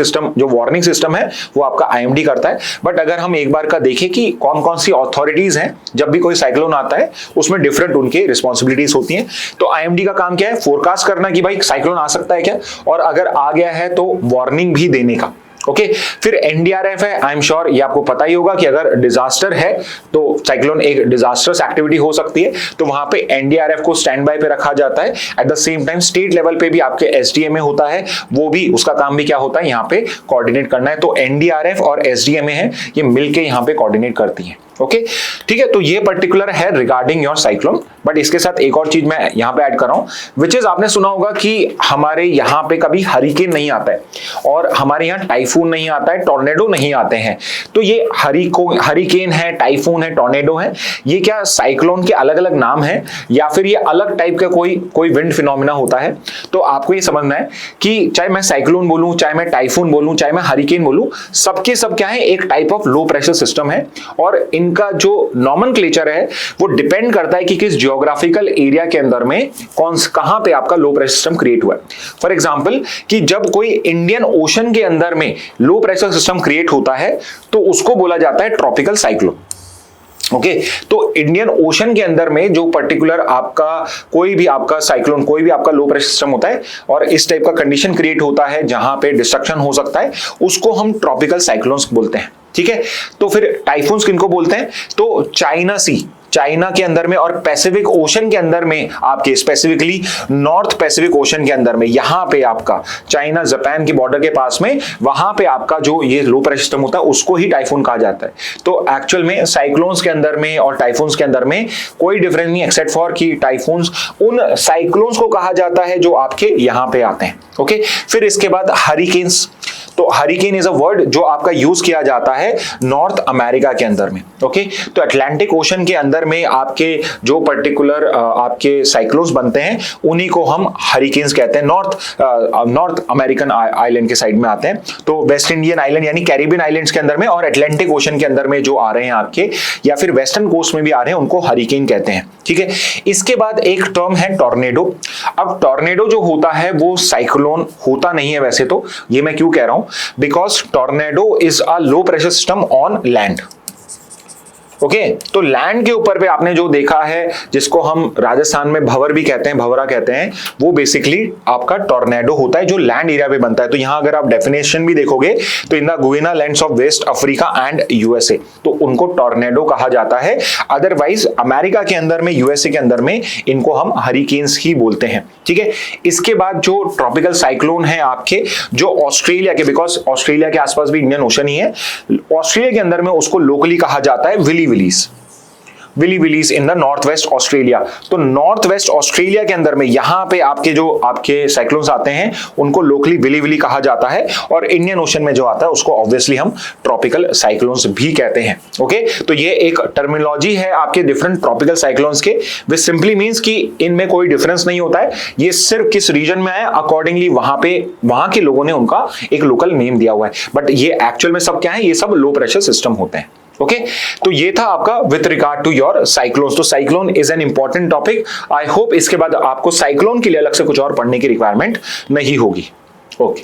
सिस्टम है वो आपका IMD करता है। बट अगर हम एक बार का देखें कि कौन कौन सी अथॉरिटीज हैं, जब भी कोई साइक्लोन आता है उसमें डिफरेंट उनके रिस्पॉन्सिबिलिटीज होती हैं। तो IMD का काम क्या है? फोरकास्ट करना कि भाई साइक्लोन आ सकता है क्या, और अगर आ गया है तो वार्निंग भी देने का, ओके। फिर NDRF है, आई एम श्योर ये आपको पता ही होगा कि अगर डिजास्टर है तो साइक्लोन एक डिजास्टर्स एक्टिविटी हो सकती है, तो वहां पे NDRF को स्टैंड बाय पे रखा जाता है। At the same time state level पे भी आपके SDMA होता है, वो भी उसका काम भी क्या होता है, यहाँ पे कोऑर्डिनेट करना है। तो NDRF और SDMA है, ये मिलके यहाँ पे कोऑर्डिनेट करती है, ओके, ठीक है। तो ये पर्टिकुलर है रिगार्डिंग योर साइक्लोन। बट इसके साथ एक और चीज मैं यहाँ पे ऐड कर रहा हूँ, विच इज आपने सुना होगा कि हमारे यहाँ पे कभी हरिकेन नहीं आता है और हमारे यहाँ टाइफून नहीं आता है, टॉर्नेडो नहीं आते हैं। तो ये हरिकेन है, टाइफून है, टॉर्नेडो है, ये क्या साइक्लोन के अलग अलग नाम है या फिर ये अलग टाइप का कोई विंड फिनोमिना होता है? तो आपको ये समझना है कि चाहे मैं साइक्लोन बोलूं, चाहे मैं टाइफून बोलूं, चाहे मैं हरिकेन बोलूं, सबके सब क्या है, एक type of low pressure system है। और इनका जो नॉमेनक्लेचर है वो डिपेंड करता है कि किस जियोग्राफिकल एरिया के अंदर में कहां पे आपका लो प्रेशर सिस्टम क्रिएट हुआ है। फॉर एग्जांपल कि जब कोई इंडियन ओशन के अंदर में लो प्रेशर सिस्टम क्रिएट होता है तो उसको बोला जाता है ट्रॉपिकल साइक्लोन, ओके। तो इंडियन ओशन के अंदर में जो पर्टिकुलर आपका कोई भी आपका साइक्लोन, कोई भी आपका लो प्रेशर सिस्टम होता है और इस टाइप का कंडीशन क्रिएट होता है जहां पे डिस्ट्रक्शन हो सकता है, उसको हम ट्रॉपिकल साइक्लोन्स बोलते हैं, ठीक है। तो फिर टाइफून्स किनको बोलते हैं? तो चाइना के अंदर में और पैसिफिक ओशन के अंदर में, आपके स्पेसिफिकली नॉर्थ पैसिफिक ओशन के अंदर में, यहां पे आपका चाइना जापान के बॉर्डर के पास में, वहां पे आपका जो ये लो प्रेशर सिस्टम होता है उसको ही टाइफून कहा जाता है। तो एक्चुअल में साइक्लोन्स के अंदर में और टाइफून्स के अंदर में कोई डिफरेंस नहीं, एक्सेप्ट फॉर कि टाइफून्स उन साइक्लोन्स को कहा जाता है जो आपके यहां पे आते हैं, ओके। फिर इसके बाद हरिकेन्स। तो हरिकेन इज अ वर्ड जो आपका यूज किया जाता है नॉर्थ अमेरिका के अंदर में, ओके। तो अटलांटिक ओशन के अंदर में आपके जो पर्टिकुलर आपके साइक्लोन्स बनते हैं उन्हीं को हम हरिकेन्स कहते हैं। नॉर्थ अमेरिकन आइलैंड के साइड में आते हैं, तो वेस्ट इंडियन आइलैंड यानी कैरिबियन आइलैंड्स के अंदर में और अटलांटिक ओशन के अंदर में जो आ रहे हैं आपके, या फिर वेस्टर्न कोस्ट में भी आ रहे हैं, उनको हरिकेन कहते हैं, ठीक है। इसके बाद एक टर्म है टॉर्नेडो। अब टॉर्नेडो जो होता है वो साइक्लोन होता नहीं है वैसे तो, ये मैं क्यों कह रहा हूं, because tornado is a low pressure system on land, okay. तो लैंड के ऊपर पे आपने जो देखा है, जिसको हम राजस्थान में भंवर भी कहते हैं, भंवरा कहते हैं, वो बेसिकली आपका टॉर्नेडो होता है जो लैंड एरिया पे बनता है। तो यहां अगर आप डेफिनेशन भी देखोगे तो in the Guinea lands of West Africa and USA, तो उनको टॉर्नेडो कहा जाता है। अदरवाइज अमेरिका के अंदर में, USA के अंदर में इनको हम हरिकेन्स ही बोलते हैं, ठीक है। इसके बाद जो ट्रॉपिकल साइक्लोन है आपके, जो ऑस्ट्रेलिया के, बिकॉज ऑस्ट्रेलिया के आसपास भी इंडियन ओशन ही है, ऑस्ट्रेलिया के अंदर में उसको लोकली कहा जाता है willy willies, willy willies in the north west Australia. तो नॉर्थ वेस्ट ऑस्ट्रेलिया के अंदर में यहाँ पे आपके साइक्लोन्स आते हैं उनको लोकली विली विली कहा जाता है, और इंडियन ओशन में जो आता है उसको ऑब्वियसली हम ट्रॉपिकल साइक्लोन्स भी कहते हैं। ओके, तो ये एक टर्मिनोलॉजी है आपके डिफरेंट ट्रॉपिकल साइक्लोन्स के, विच सिंपली मींस कि इनमें कोई डिफरेंस नहीं होता है, ये सिर्फ किस रीजन में है अकॉर्डिंगली वहां के लोगों ने उनका एक लोकल नेम दिया हुआ है, बट ये एक्चुअल में सब क्या है, ये सब लो प्रेशर सिस्टम होते हैं। ओके, तो ये था आपका with regard to your cyclones. तो cyclone is an important topic. I hope इसके बाद आपको साइक्लोन के लिए अलग से कुछ और पढ़ने की रिक्वायरमेंट नहीं होगी। ओके,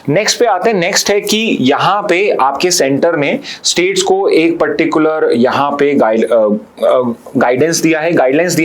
नेक्स्ट पे आते हैं। नेक्स्ट है कि यहाँ पे आपके सेंटर ने स्टेट्स को एक पर्टिकुलर यहाँ पे गाइडेंस दिया है, गाइडलाइंस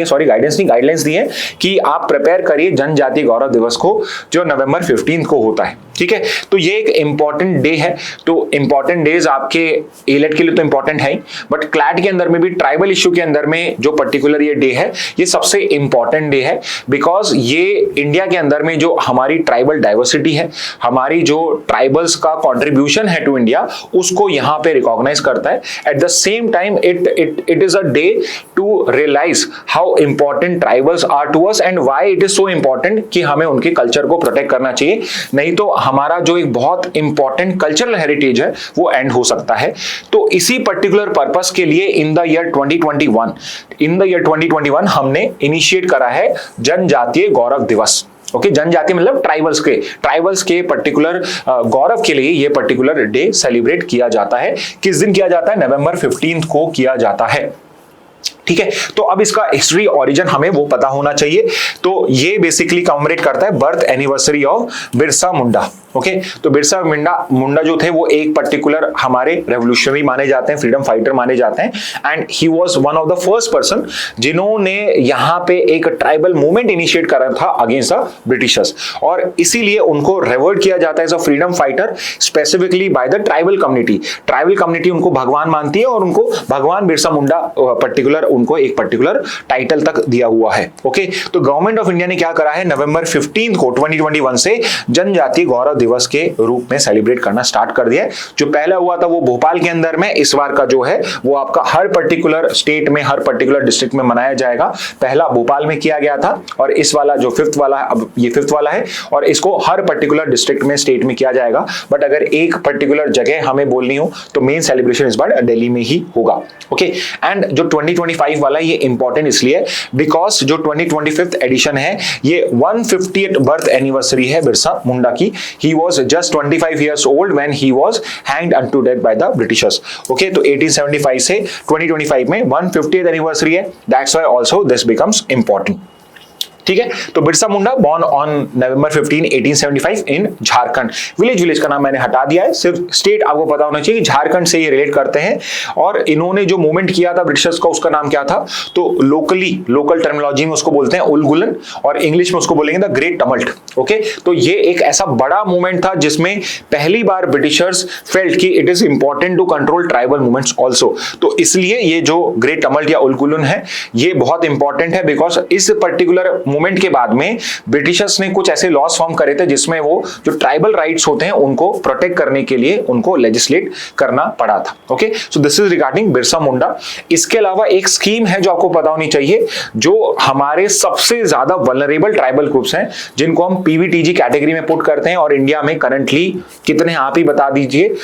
दी है कि आप प्रिपेयर करिए जनजातीय गौरव दिवस को, जो नवंबर 15 को होता है। ठीक है, तो ये एक इंपॉर्टेंट डे है। तो इंपॉर्टेंट डेज आपके एलेट के लिए तो इंपॉर्टेंट है ही, बट क्लैट के अंदर में भी ट्राइबल इश्यू के अंदर में जो पर्टिकुलर ये डे है, ये सबसे इंपॉर्टेंट डे है, बिकॉज ये इंडिया के अंदर में जो हमारी ट्राइबल डाइवर्सिटी है, हमारी जो ट्राइबल्स का कंट्रीब्यूशन है टू इंडिया, उसको यहाँ पे रिकॉग्नाइज करता है। At the same time it is a day to realise how important tribals are to us and why it is so important कि हमें उनके कल्चर को प्रोटेक्ट करना चाहिए, नहीं तो हमारा जो एक बहुत इंपॉर्टेंट कल्चरल हेरिटेज है वो एंड हो सकता है। तो इसी पर्टिकुलर पर्पस के लिए इन द ईयर 2021 हमने इनिशिएट करा है जनजातीय गौरव दिवस। ओके, जनजाति मतलब ट्राइबल्स के पर्टिकुलर गौरव के लिए ये पर्टिकुलर डे सेलिब्रेट किया जाता है। किस दिन किया जाता है? नवंबर 15 को किया जाता है। ठीक है, तो अब इसका हिस्ट्री ओरिजिन हमें वो पता होना चाहिए। तो ये बेसिकली कमेमोरेट करता है birth anniversary of Birsa Munda. Okay, तो बिरसा मुंडा जो थे वो एक पर्टिकुलर हमारे रेवोल्यूशनरी माने जाते हैं, फ्रीडम फाइटर माने जाते हैं, and he was one of the first person जिन्होंने यहाँ पे एक ट्राइबल मूवमेंट इनिशिएट करा था अगेंस्ट द ब्रिटिशर्स, और इसीलिए उनको रेवर्ड किया जाता है as a freedom fighter specifically by the tribal community. Tribal community उनको भगवान मानती है और उनको भगवान बिरसा मुंडा पर्टिकुलर उनको एक पर्टिकुलर टाइटल तक दिया हुआ है। ओके, तो गवर्नमेंट ऑफ इंडिया ने क्या करा है, नवंबर 15 को 2021 से जनजातीय गौरव दिवस के रूप में सेलिब्रेट करना स्टार्ट कर दिया है। जो पहला हुआ था वो भोपाल के अंदर में, इस बार का जो है वो आपका हर पर्टिकुलर स्टेट में, हर पर्टिकुलर डिस्ट्रिक्ट में मनाया जाएगा। पहला भोपाल में किया गया था, और इस वाला जो फिफ्थ वाला है, अब ये फिफ्थ वाला है, और इसको हर पर्टिकुलर डिस्ट्रिक्ट में, स्टेट में किया जाएगा। बट अगर एक पर्टिकुलर जगह हमें बोलनी हो तो मेन सेलिब्रेशन इस बार दिल्ली में ही होगा। ओके, एंड जो 2025 वाला ये इंपॉर्टेंट इसलिए बिकॉज जो 2025 एडिशन है ये 150th बर्थ एनिवर्सरी है बिरसा मुंडा की। ही was just 25 years old when he was hanged unto death by the Britishers. Okay, तो 1875 से 2025 में 150th एनिवर्सरी है, that's why also this becomes important. ठीक है, तो Birsa Munda born on November 15, 1875 in Jharkhand. Village का नाम मैंने हटा दिया है, सिर्फ स्टेट आपको पता होना चाहिए, झारखंड से ये रिलेट करते हैं। और इन्होंने जो मूवमेंट किया था ब्रिटिशर्स का, उसका नाम क्या था? तो लोकल टर्मिनोलॉजी में उसको बोलते हैं उलगुलन, और इंग्लिश में उसको बोलेंगे द ग्रेट टमल्ट। ओके, तो ये एक ऐसा बड़ा मूवमेंट था जिसमें पहली बार ब्रिटिशर्स फेल्ट कि it is important to control tribal movements also. तो इसलिए ये जो ग्रेट टमल्ट या उलगुलन है ये बहुत इंपॉर्टेंट है, बिकॉज इस पर्टिकुलर मूवमेंट के बाद में ब्रिटिशर्स ने कुछ ऐसे लॉस फॉर्म करे थे जिसमें वो जो ट्राइबल राइट्स होते हैं उनको प्रोटेक्ट करने के लिए उनको लेजिस्लेट करना पड़ा था। Okay, so this is regarding Birsa Munda. इसके अलावा एक स्कीम है जो आपको पता होनी चाहिए, जो हमारे सबसे ज्यादा वल्नरेबल ट्राइबल ग्रुप्स हैं जिनको हम पीवीटीजी कैटेगरी में पुट करते हैं, और इंडिया में करंटली कितने, आप ही बता दीजिए,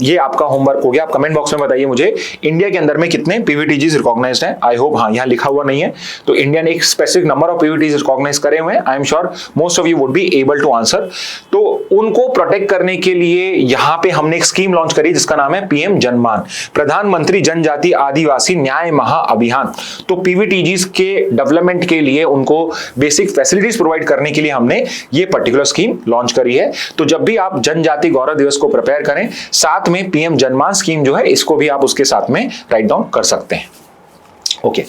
ये आपका होमवर्क हो गया, आप कमेंट बॉक्स में बताइए मुझे इंडिया के अंदर में कितने पीवीटीजीज रिकॉग्नाइज्ड हैं। आई होप, हाँ यहाँ लिखा हुआ नहीं है, तो इंडिया ने एक specific number of PVTGs recognise करे हुए हैं। I am sure most of you would be able to answer. तो उनको प्रोटेक्ट करने के लिए यहाँ पे हमने एक स्कीम लॉन्च करी जिसका नाम है पीएम जनमान, प्रधानमंत्री जनजाति आदिवासी न्याय महाअभियान। तो पीवीटीजीज के डेवलपमेंट के लिए उनको बेसिक फैसिलिटीज प्रोवाइड करने के लिए हमने ये पर्टिकुलर स्कीम लॉन्च करी है। तो जब भी आप जनजाति गौरव दिवस को प्रिपेयर करें, साथ में पीएम जनमान स्कीम जो है इसको भी आप उसके साथ में राइट डाउन कर सकते हैं। ओके,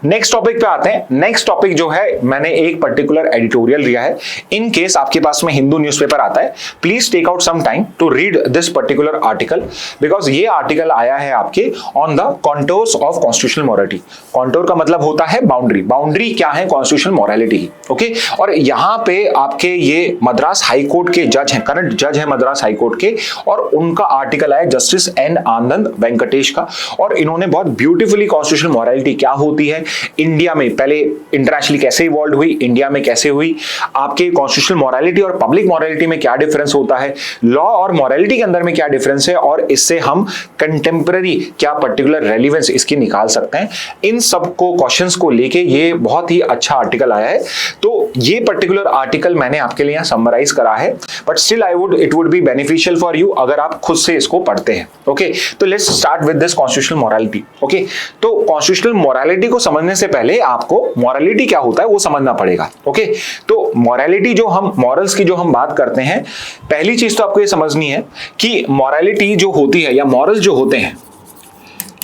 नेक्स्ट टॉपिक पे आते हैं। नेक्स्ट टॉपिक जो है मैंने एक पर्टिकुलर एडिटोरियल लिया है। इन केस आपके पास में हिंदू न्यूज़पेपर आता है, please take out some time to read this particular article, because ये आर्टिकल आया है आपके on the contours of constitutional morality. Contour का मतलब होता है बाउंड्री। बाउंड्री क्या है? कॉन्स्टिट्यूशनल मोरालिटी की। ओके, और यहाँ पे आपके ये मद्रास हाई कोर्ट के जज हैं, करंट जज है मद्रास हाई कोर्ट के, और उनका आर्टिकल आया जस्टिस एन आनंद वेंकटेश का, और इन्होंने बहुत ब्यूटीफुली कॉन्स्टिट्यूशनल मोरालिटी क्या होती है, इंडिया में पहले इंटरनेशनली कैसे इवॉल्व हुई, इंडिया में कैसे हुई, आपके कॉन्स्टिट्यूशनल मोरालिटी और पब्लिक मोरालिटी में क्या डिफरेंस होता है, लॉ और मोरालिटी के अंदर में क्या डिफरेंस है, और इससे हम कंटेम्पररी क्या पर्टिकुलर रेलिवेंस इसकी निकाल सकते हैं। इन सब को क्वेश्चंस को लेके ये बहुत ही अच्छा आर्टिकल आया है। तो ये पर्टिकुलर आर्टिकल मैंने आपके लिए समराइज करा है, but still it would be beneficial for you अगर आप खुद से इसको पढ़ते हैं। ओके, तो let's start with this constitutional morality. Okay, तो कॉन्स्टिट्यूशनल मोरालिटी को समझने से पहले आपको मोरालिटी क्या होता है वो समझना पड़ेगा। ओके, तो मोरालिटी जो हम मॉरल्स की जो हम बात करते हैं, पहली चीज तो आपको ये समझनी है कि मोरालिटी जो होती है या मॉरल्स जो होते हैं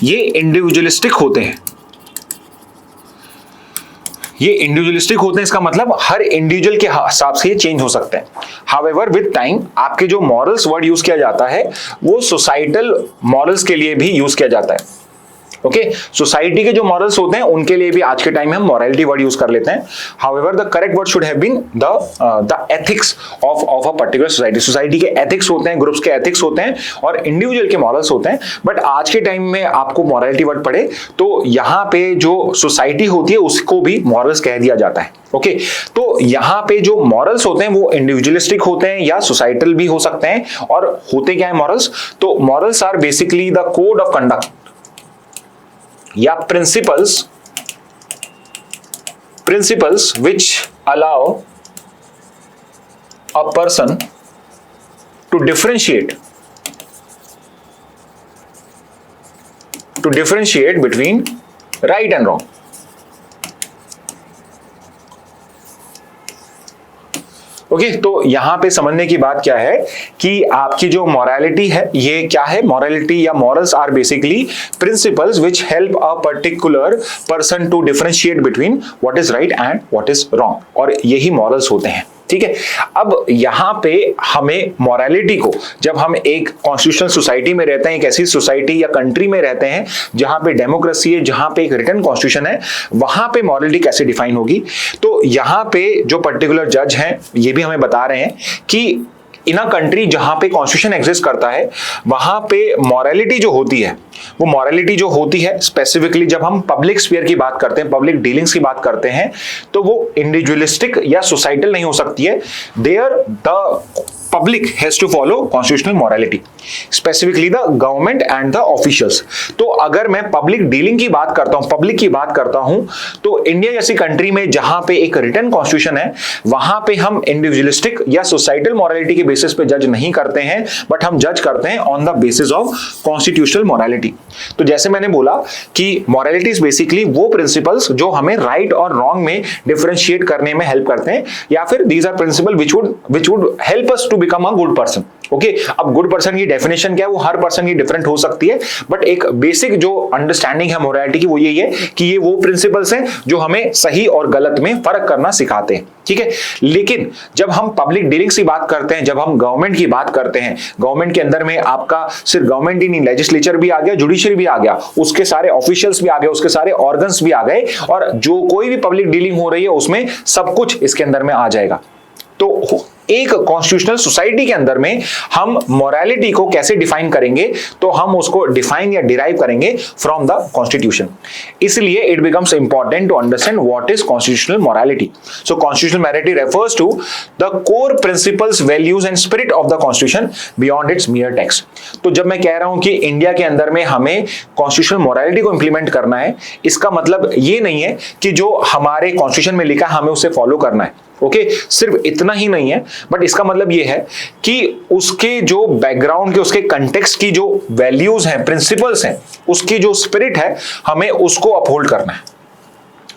ये इंडिविजुअलिस्टिक होते हैं। ये इंडिविजुअलिस्टिक होते हैं, इसका मतलब हर इंडिविजुअल के हिसाब से ये चेंज हो सकते हैं। हाउएवर विद टाइम आपके जो मॉरल्स वर्ड यूज किया जाता है वो सोसाइटल मॉरल्स के लिए भी यूज किया जाता है। ओके, सोसाइटी के जो मॉरल्स होते हैं उनके लिए भी आज के टाइम में हम मोरालिटी वर्ड यूज कर लेते हैं। However the correct word should have been the ethics of a particular society. Society के एथिक्स होते हैं, ग्रुप्स के एथिक्स होते हैं और इंडिविजुअल के मॉरल्स होते हैं। बट आज के टाइम में आपको मोरालिटी वर्ड पढ़े तो यहाँ पे जो सोसाइटी होती है उसको भी मॉरल्स कह दिया जाता है। ओके, तो यहाँ पे जो मॉरल्स होते हैं वो इंडिविजुअलिस्टिक होते हैं या सोसाइटल भी हो सकते हैं। और होते क्या है मॉरल्स? तो morals are basically the code of conduct या principles which allow a person to differentiate between right and wrong. Okay, तो यहां पे समझने की बात क्या है कि आपकी जो मोरालिटी है ये क्या है? मोरालिटी या morals are basically principles which help a particular person to differentiate between what is right and what is wrong, और यही मॉरल्स होते हैं। ठीक है, अब यहां पे हमें मोरालिटी को, जब हम एक कॉन्स्टिट्यूशनल सोसाइटी में रहते हैं, एक ऐसी सोसाइटी या कंट्री में रहते हैं जहां पे डेमोक्रेसी है, जहां पे एक रिटन कॉन्स्टिट्यूशन है, वहां पे मोरालिटी कैसे डिफाइन होगी? तो यहां पे जो पर्टिकुलर जज हैं ये भी हमें बता रहे हैं कि इन अ कंट्री जहां पे कॉन्स्टिट्यूशन एग्जिस्ट करता है वहां पे मोरालिटी जो होती है, वो मोरालिटी जो होती है स्पेसिफिकली जब हम पब्लिक स्फीयर की बात करते हैं, पब्लिक डीलिंग्स की बात करते हैं, तो वो इंडिविजुअलिस्टिक या सोसाइटल नहीं हो सकती है। There the public has to follow constitutional morality, specifically the government and the officials। तो अगर मैं पब्लिक डीलिंग की बात करता हूं, पब्लिक की बात करता हूं, तो इंडिया जैसी कंट्री में जहां पे एक रिटन कॉन्स्टिट्यूशन है वहां पे हम इंडिविजुअलिस्टिक या सोसाइटल मोरालिटी के बेसिस पे जज नहीं करते हैं, बट हम जज करते हैं on the basis of constitutional morality. तो जैसे मैंने बोला कि मोरालिटी इज बेसिकली वो प्रिंसिपल्स जो हमें राइट और रॉन्ग में डिफरेंशिएट करने में हेल्प करते हैं, या फिर these are principle which would help us to become a good person. Okay, अब गुड पर्सन की डेफिनेशन क्या है वो हर पर्सन की डिफरेंट हो सकती है, बट एक बेसिक जो अंडरस्टैंडिंग है मोरालिटी की वो यही है कि ये वो प्रिंसिपल्स हैं जो हमें सही और गलत में फर्क करना सिखाते हैं। ठीक है, लेकिन जब हम पब्लिक डीलिंग्स की बात करते हैं, जब हम गवर्नमेंट की बात करते हैं, गवर्नमेंट के अंदर में आपका सिर्फ गवर्नमेंट ही नहीं, लेजिस्लेचर भी आ गया, जुडिशरी भी आ गया, उसके सारे ऑफिशियल्स भी आ गए, उसके सारे ऑर्गन्स भी आ गए, और जो कोई भी पब्लिक डीलिंग हो रही है उसमें सब कुछ इसके अंदर में आ जाएगा। तो एक कॉन्स्टिट्यूशनल सोसाइटी के अंदर में हम मोरालिटी को कैसे डिफाइन करेंगे? तो हम उसको डिफाइन या डिराइव करेंगे फ्रॉम द कॉन्स्टिट्यूशन। इसलिए it becomes important to understand what is constitutional morality. So constitutional morality refers to the core principles, values and spirit of the constitution beyond its mere text. तो जब मैं कह रहा हूं कि इंडिया के अंदर में हमें कॉन्स्टिट्यूशनल मोरालिटी को इंप्लीमेंट करना है, इसका मतलब ये नहीं है कि जो हमारे कॉन्स्टिट्यूशन में लिखा है हमें उसे फॉलो करना है। ओके, सिर्फ इतना ही नहीं है, बट इसका मतलब यह है कि उसके जो बैकग्राउंड के, उसके कंटेक्स्ट की जो वैल्यूज हैं, प्रिंसिपल्स हैं, उसकी जो स्पिरिट है, हमें उसको अपहोल्ड करना है।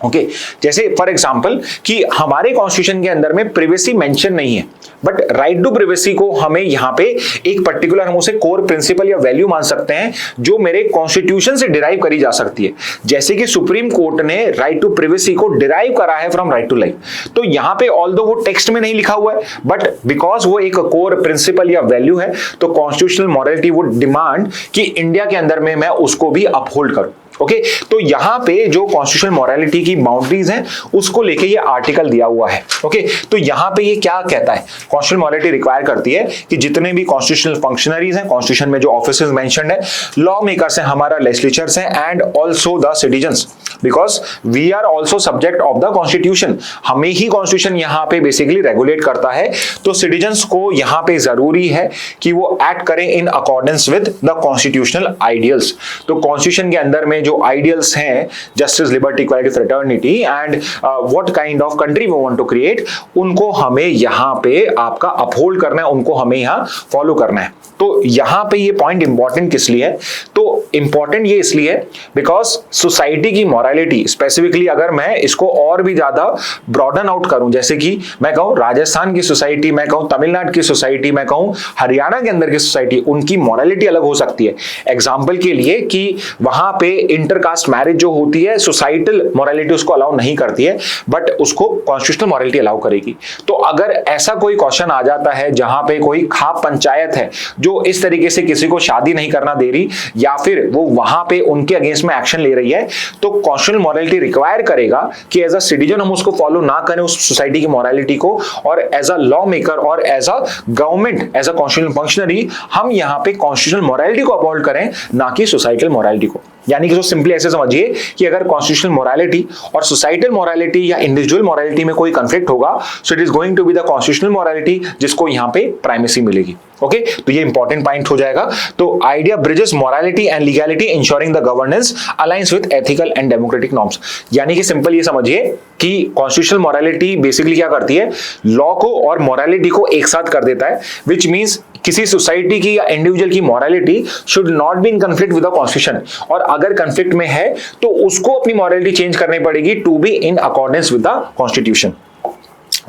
ओके, जैसे फॉर एग्जांपल कि हमारे कॉन्स्टिट्यूशन के अंदर में प्रिवेसी मेंशन नहीं है, बट राइट टू प्रिवेसी को हमें यहाँ पे एक पर्टिकुलर, हम उसे कोर प्रिंसिपल या वैल्यू मान सकते हैं जो मेरे कॉन्स्टिट्यूशन से डिराइव करी जा सकती है। जैसे कि सुप्रीम कोर्ट ने राइट टू प्रिवेसी को डिराइव करा है फ्रॉम राइट टू लाइफ। तो यहाँ पे ऑल्दो वो टेक्स्ट में नहीं लिखा हुआ है, बट बिकॉज वो एक कोर प्रिंसिपल या वैल्यू है, तो कॉन्स्टिट्यूशनल मॉरलिटी वुड डिमांड कि इंडिया के अंदर में मैं उसको भी अपहोल्ड करूं। ओके तो यहां पे जो कॉन्स्टिट्यूशनल मोरालिटी की बाउंड्रीज हैं उसको लेके ये आर्टिकल दिया हुआ है। ओके तो यहां पे ये क्या कहता है, कॉन्स्टिट्यूशनल मोरालिटी रिक्वायर करती है कि जितने भी कॉन्स्टिट्यूशनल फंक्शनरीज हैं, कॉन्स्टिट्यूशन में जो ऑफिसर्स मेंशन्ड है, लॉ मेकर्स हैं, हमारा लेजिस्लेचर्स हैं, and also the citizens, because we are also subject of the constitution, हमें ही कॉन्स्टिट्यूशन यहां पे बेसिकली रेगुलेट करता है। तो सिटीजन्स को यहां पे जरूरी है कि वो एक्ट करें in accordance with the constitutional ideals. तो कॉन्स्टिट्यूशन के अंदर में जो आइडियल्स हैं, justice, liberty, equality, fraternity and what kind of country we want to create, उनको हमें यहां पे आपका अपहोल्ड करना है, उनको हमें यहां फॉलो करना है। तो यहां पे ये पॉइंट इंपॉर्टेंट किस लिए है, तो इंपॉर्टेंट ये इसलिए है बिकॉज सोसाइटी की मोरालिटी, स्पेसिफिकली अगर मैं इसको और भी ज्यादा ब्रॉडन आउट करूं, जैसे कि मैं कहूं राजस्थान की सोसाइटी, मैं कहूं तमिलनाडु की सोसाइटी, मैं कहूं हरियाणा के अंदर की सोसाइटी, उनकी मोरालिटी अलग हो सकती है। एग्जाम्पल के लिए कि वहां पे इंटरकास्ट मैरिज जो होती है, सोसाइटल मोरालिटी उसको अलाउ नहीं करती है, बट उसको कॉन्स्टिट्यूशनल मोरालिटी अलाउ करेगी। तो अगर ऐसा कोई क्वेश्चन आ जाता है जहां पे कोई खाप पंचायत है जो इस तरीके से किसी को शादी नहीं करना दे रही, या फिर वो वहां पे उनके अगेंस्ट में एक्शन ले रही है, तो कॉन्स्टिट्यूशनल मोरालिटी रिक्वायर करेगा कि एज अ सिटीजन हम उसको फॉलो ना करें, उस सोसाइटी की मोरालिटी को, और एज अ लॉ मेकर और as a government, as a constitutional functionary, हम यहां पे कॉन्स्टिट्यूशनल मोरालिटी को अपहोल्ड करें, ना कि सोसाइटल मोरालिटी को। यानी कि जो सिंपली ऐसे समझिए कि अगर कॉन्स्टिट्यूशनल मोरालिटी और सोसाइटल मोरालिटी या इंडिविजुअल मोरालिटी में कोई कंफ्लिक्ट होगा, so it is going to be the constitutional morality जिसको यहां पे प्राइमेसी मिलेगी। ओके तो ये इंपॉर्टेंट पॉइंट हो जाएगा। तो idea bridges morality and legality ensuring the governance aligns with ethical and democratic norms. यानी कि सिंपल ये समझिए कि कॉन्स्टिट्यूशनल मोरालिटी बेसिकली क्या करती है, लॉ को और मोरालिटी को एक साथ कर देता है, विच मींस किसी सोसाइटी की या इंडिविजुअल की morality should not be in conflict with the constitution, और अगर कंफ्लिक्ट में है तो उसको अपनी मोरालिटी चेंज करनी पड़ेगी to be in accordance with the constitution.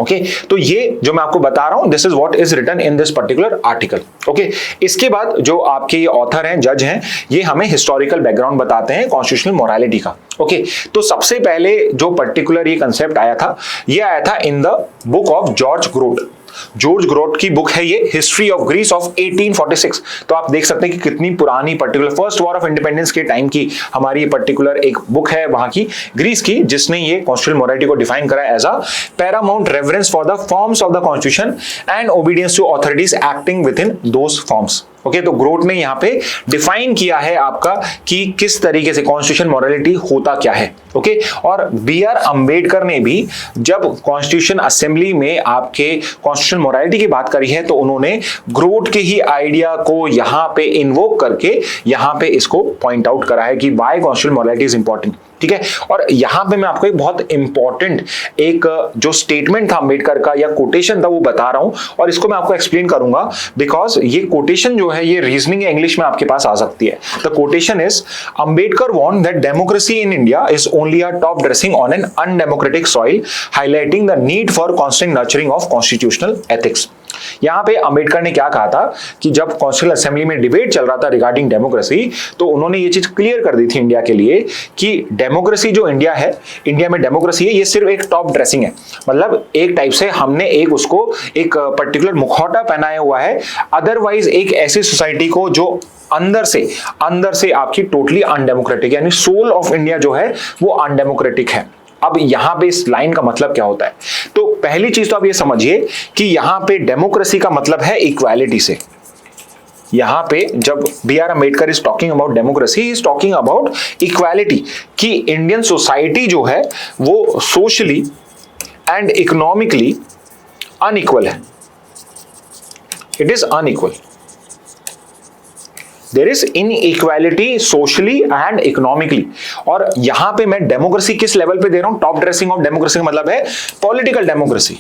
Okay तो ये जो मैं आपको बता रहा हूं, this is what is written in this particular article. Okay इसके बाद जो आपके ये ऑथर हैं, जज हैं, ये हमें हिस्टोरिकल बैकग्राउंड बताते हैं कॉन्स्टिट्यूशनल मोरालिटी का। ओके तो सबसे पहले जो पर्टिकुलर ये कंसेप्ट आया था, ये आया था in the book of George Grote. George Grote की बुक है ये, हिस्ट्री ऑफ ग्रीस ऑफ 1846। तो आप देख सकते हैं कि कितनी पुरानी, particular first war of independence के टाइम की हमारी ये पर्टिकुलर एक बुक है वहां की, ग्रीस की, जिसने ये कॉन्स्टिट्यूशनल मोरालिटी को डिफाइन करा as a paramount reference for the forms of the constitution and obedience to authorities acting within those forms. Okay तो ग्रोट ने यहाँ पे डिफाइन किया है आपका कि किस तरीके से कॉन्स्टिट्यूशन मोरालिटी होता क्या है। ओके और बी आर अंबेडकर ने भी जब कॉन्स्टिट्यूशन असेंबली में आपके कॉन्स्टिट्यूशन मोरालिटी की बात करी है, तो उन्होंने ग्रोट के ही आइडिया को यहाँ पे इन्वोक करके यहाँ पे इसको पॉइंट आउट करा है कि why constitution morality is important. ठीक है, और यहां पे मैं आपको एक बहुत इंपॉर्टेंट एक जो स्टेटमेंट था अंबेडकर का या कोटेशन था वो बता रहा हूं, और इसको मैं आपको एक्सप्लेन करूंगा बिकॉज ये कोटेशन जो है ये रीजनिंग या इंग्लिश में आपके पास आ सकती है। The quotation is, Ambedkar want that democracy in India is only a top dressing on an undemocratic soil, highlighting the need for constant nurturing of constitutional ethics. यहां पे अंबेडकर ने क्या कहा था कि जब कॉन्स्टिट्यूशनल असेंबली में डिबेट चल रहा था रिगार्डिंग डेमोक्रेसी, तो उन्होंने ये चीज क्लियर कर दी थी इंडिया के लिए कि डेमोक्रेसी जो इंडिया है, इंडिया में डेमोक्रेसी है, ये सिर्फ एक टॉप ड्रेसिंग है। मतलब एक टाइप से हमने एक उसको एक पर्टिकुलर मुखौटा पहनाया हुआ है, अदरवाइज एक ऐसी सोसाइटी को जो अंदर से आपकी टोटली अनडेमोक्रेटिक, यानी सोल ऑफ इंडिया जो है वो अनडेमोक्रेटिक है। अब यहां पे इस लाइन का मतलब क्या होता है, तो पहली चीज तो आप ये समझिए कि यहां पे डेमोक्रेसी का मतलब है इक्वालिटी से। यहां पे जब B R Ambedkar is talking about democracy, is talking about equality, कि इंडियन सोसाइटी जो है वो सोशली एंड इकोनॉमिकली अनइक्वल है, it is unequal. There is inequality socially and economically. और यहां पे मैं डेमोक्रेसी किस लेवल पे दे रहा हूं, टॉप ड्रेसिंग ऑफ डेमोक्रेसी का मतलब है पॉलिटिकल डेमोक्रेसी,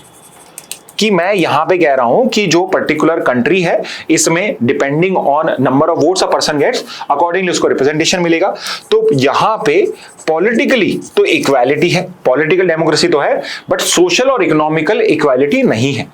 कि मैं यहां पे कह रहा हूं कि जो पर्टिकुलर कंट्री है इसमें depending on number of votes a person gets, accordingly उसको रिप्रेजेंटेशन मिलेगा। तो यहां पे पॉलिटिकली तो इक्वालिटी है, पॉलिटिकल डेमोक्रेसी तो है, बट सोशल और इकोनॉमिकल इक्वालिटी नहीं है।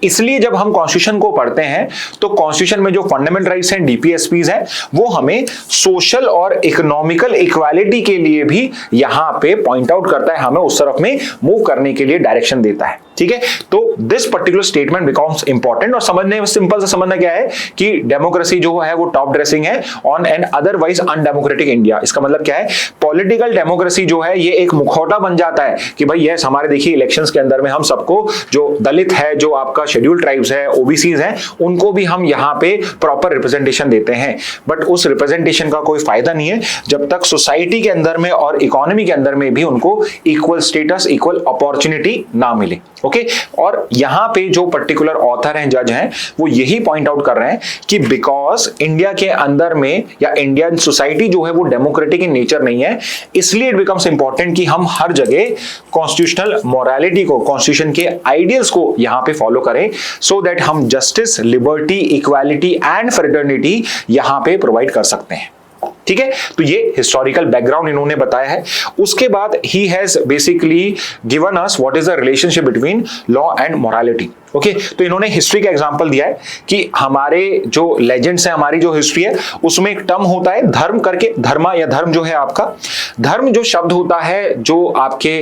इसलिए जब हम कॉन्स्टिट्यूशन को पढ़ते हैं तो कॉन्स्टिट्यूशन में जो फंडामेंटल राइट्स हैं, डीपीएसपीज हैं, वो हमें सोशल और इकोनॉमिकल इक्वालिटी के लिए भी यहां पे पॉइंट आउट करता है, हमें उस तरफ में मूव करने के लिए डायरेक्शन देता है। ठीक है, तो this particular statement becomes important. और समझने में सिंपल सा समझना क्या है कि डेमोक्रेसी जो है वो टॉप ड्रेसिंग है on an otherwise undemocratic India. इसका मतलब क्या है, पॉलिटिकल डेमोक्रेसी जो है ये एक मुखौटा बन जाता है कि भाई यस हमारे देखिए इलेक्शंस के अंदर में हम सबको, जो दलित है, जो आपका शेड्यूल्ड ट्राइब्स है, ओबीसीज हैं, उनको भी हम यहाँ पे प्रॉपर रिप्रेजेंटेशन देते हैं। बट उस रिप्रेजेंटेशन का कोई फायदा नहीं है जब तक सोसाइटी के अंदर में और इकोनॉमी के अंदर में भी उनको इक्वल स्टेटस, इक्वल अपॉर्चुनिटी ना मिले। ओके, और यहां पे जो पर्टिकुलर ऑथर हैं, जज हैं, वो यही पॉइंट आउट कर रहे हैं कि बिकॉज इंडिया के अंदर में या इंडियन सोसाइटी जो है वो डेमोक्रेटिक इन नेचर नहीं है, इसलिए इट बिकम्स इंपॉर्टेंट कि हम हर जगह कॉन्स्टिट्यूशनल मोरालिटी को, कॉन्स्टिट्यूशन के आइडियल्स को यहां पे फॉलो करें, सो दैट हम justice, liberty, equality and fraternity यहां पे प्रोवाइड कर सकते हैं। ठीक है, तो ये हिस्टोरिकल बैकग्राउंड इन्होंने बताया है। उसके बाद he has basically given us what is the relationship between law and morality. Okay, तो इन्होंने हिस्ट्री का एग्जांपल दिया है कि हमारे जो लेजेंड्स हैं, हमारी जो हिस्ट्री है, उसमें एक टर्म होता है धर्म करके। धर्मा या धर्म जो है आपका, धर्म जो शब्द होता है जो आपके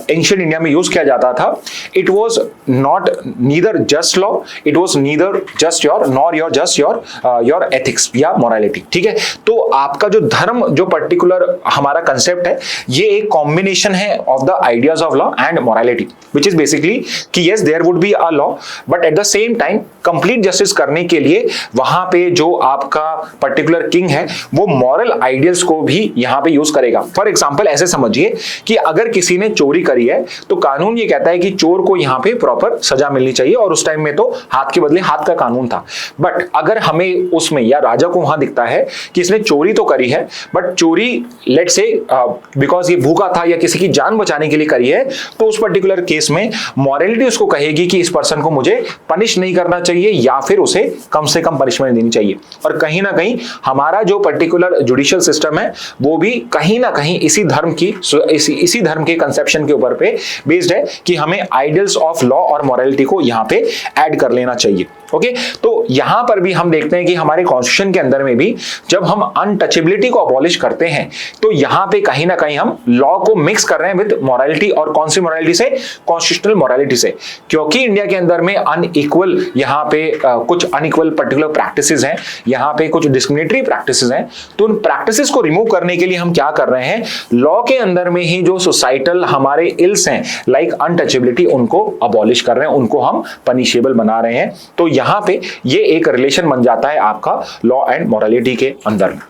एंशिएंट इंडिया में यूज किया जाता था, it was not neither just law, it was neither just your nor your just your ethics या मोरालिटी। ठीक है, तो आपका जो धर्म, जो पर्टिकुलर हमारा कंसेप्ट है, ये एक कॉम्बिनेशन है of the ideas of law and morality, which is basically कि yes there would be a law, but at the same time complete justice करने के लिए वहां पे जो आपका पर्टिकुलर किंग है वो मॉरल आइडियल्स को भी यहां पे यूज करेगा। फॉर एग्जांपल ऐसे समझिए कि अगर किसी ने चोरी करी है तो कानून ये कहता है कि चोर को यहां पे प्रॉपर सजा मिलनी चाहिए, और उस टाइम में तो हाथ के बदले हाथ का कानून था। बट अगर हमें उसमें या राजा को वहां दिखता है कि इसने चोरी तो करी है, बट चोरी लेट्स से बिकॉज ये भूखा था या किसी की जान बचाने के लिए करी है, तो उस पर्टिकुलर केस में मॉरलिटी उसको कहेगी कि इस पर्सन को मुझे पनिश नहीं करना चाहिए या फिर उसे कम से कम पनिशमेंट देनी चाहिए। और कहीं ना कहीं हमारा जो पर्टिकुलर जुडिशियल सिस्टम है वो भी कहीं ना कहीं इसी धर्म के कंसेप्शन के ऊपर पे बेस्ड है कि हमें आइडियल्स ऑफ लॉ और मॉरलिटी को यहां पे ऐड कर लेना चाहिए। ओके, तो यहां पर भी हम देखते हैं कि हमारे कॉन्स्टिट्यूशन के अंदर में भी जब हम अनटचेबिलिटी को अबॉलिश करते हैं तो यहां पे कहीं ना कहीं हम लॉ को मिक्स कर रहे हैं विद मॉरलिटी। और कौन सी मॉरलिटी से? कॉन्स्टिट्यूशनल मॉरलिटी से। क्योंकि इंडिया के अंदर में अनइक्वल यहां पे कुछ अनइक्वल पर्टिकुलर प्रैक्टिसेस हैं, यहां पे कुछ डिस्क्रिमिनेटरी प्रैक्टिसेस हैं, तो उन प्रैक्टिसेस को रिमूव करने के लिए हम क्या कर रहे हैं, लॉ के अंदर में ही जो सोसाइटल हमारे इल्स हैं लाइक अनटचेबिलिटी, उनको अबॉलिश कर रहे हैं, उनको हम पनिशेबल बना रहे हैं। तो यहां पे ये एक रिलेशन बन जाता है आपका लॉ एंड मोरालिटी के अंदर में।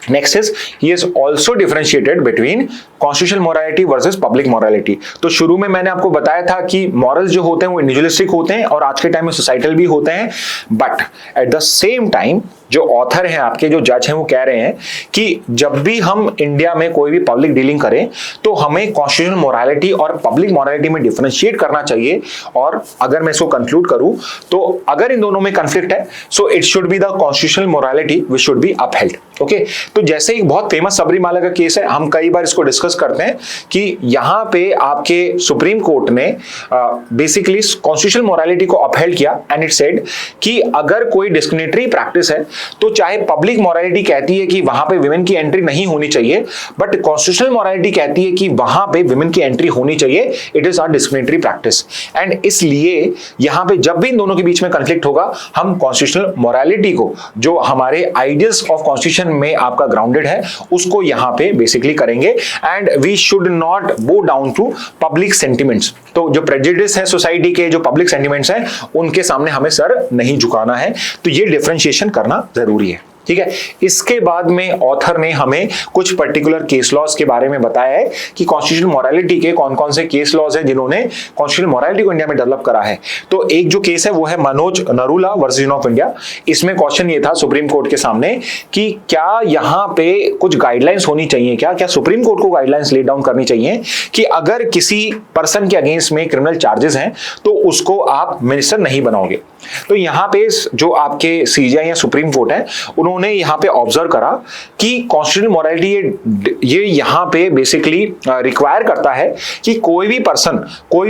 Next is he has also differentiated between constitutional morality versus public morality। तो शुरू में मैंने आपको बताया था कि मॉरल्स जो होते हैं वो इंडिविजुअलिस्टिक होते हैं और आज के टाइम में सोसाइटल भी होते हैं, but at the same time जो ऑथर हैं आपके, जो जज हैं, वो कह रहे हैं कि जब भी हम इंडिया में कोई भी पब्लिक डीलिंग करें तो हमें कॉन्स्टिट्यूशनल मोरालिटी और पब्लिक मोरालिटी में डिफरेंशिएट करना चाहिए। और अगर मैं इसको कंक्लूड करूं तो अगर इन दोनों में कंफ्लिक्ट है so it should B the constitutional morality which should be upheld. Okay, तो जैसे एक बहुत फेमस सबरीमाला का केस है, हम कई बार इसको डिस्कस करते हैं कि यहां पे आपके सुप्रीम कोर्ट ने बेसिकली कॉन्स्टिट्यूशनल मोरालिटी को अपहेल्ड किया एंड इट सेड कि अगर कोई डिस्क्रिमिनेटरी प्रैक्टिस है तो चाहे पब्लिक मोरालिटी कहती है कि वहां पे विमेन की एंट्री नहीं होनी चाहिए, बट कॉन्स्टिट्यूशनल मोरालिटी कहती है कि वहां पे विमेन की एंट्री होनी चाहिए, it is a discriminatory practice. And इसलिए यहां पे जब भी इन दोनों के बीच में कंफ्लिक्ट होगा, हम कॉन्स्टिट्यूशनल मोरालिटी को, जो हमारे आइडियल्स ऑफ कॉन्स्टिट्यूशन में आपका ग्राउंडेड है, उसको यहां पे बेसिकली करेंगे। And we should not go down to public sentiments. तो जो प्रेजुडिस है सोसाइटी के, जो पब्लिक सेंटिमेंट्स हैं, उनके सामने हमें सर नहीं झुकाना है। तो ये डिफरेंशिएशन करना जरूरी है। ठीक है, इसके बाद में ऑथर ने हमें कुछ पर्टिकुलर केस लॉज के बारे में बताया है कि कॉन्स्टिट्यूशनल मोरालिटी के कौन कौन से केस लॉज हैं जिन्होंने कॉन्स्टिट्यूशनल मोरालिटी को इंडिया में डेवलप करा है। तो एक जो केस है वो है Manoj Narula versus union of India. इसमें क्वेश्चन ये था सुप्रीम कोर्ट के सामने कि क्या यहाँ पे कुछ गाइडलाइंस होनी चाहिए, क्या सुप्रीम कोर्ट को गाइडलाइंस ले डाउन करनी चाहिए कि अगर किसी पर्सन के अगेंस्ट में क्रिमिनल चार्जेस हैं तो उसको आप मिनिस्टर नहीं बनाओगे। तो यहाँ पे जो आपके सीजीआई या सुप्रीम कोर्ट है, उन्होंने यहाँ पे ऑब्जर्व करा कि कॉन्स्टिट्यूशनल मोरालिटी ये यहाँ पे बेसिकली रिक्वायर करता है कि कोई भी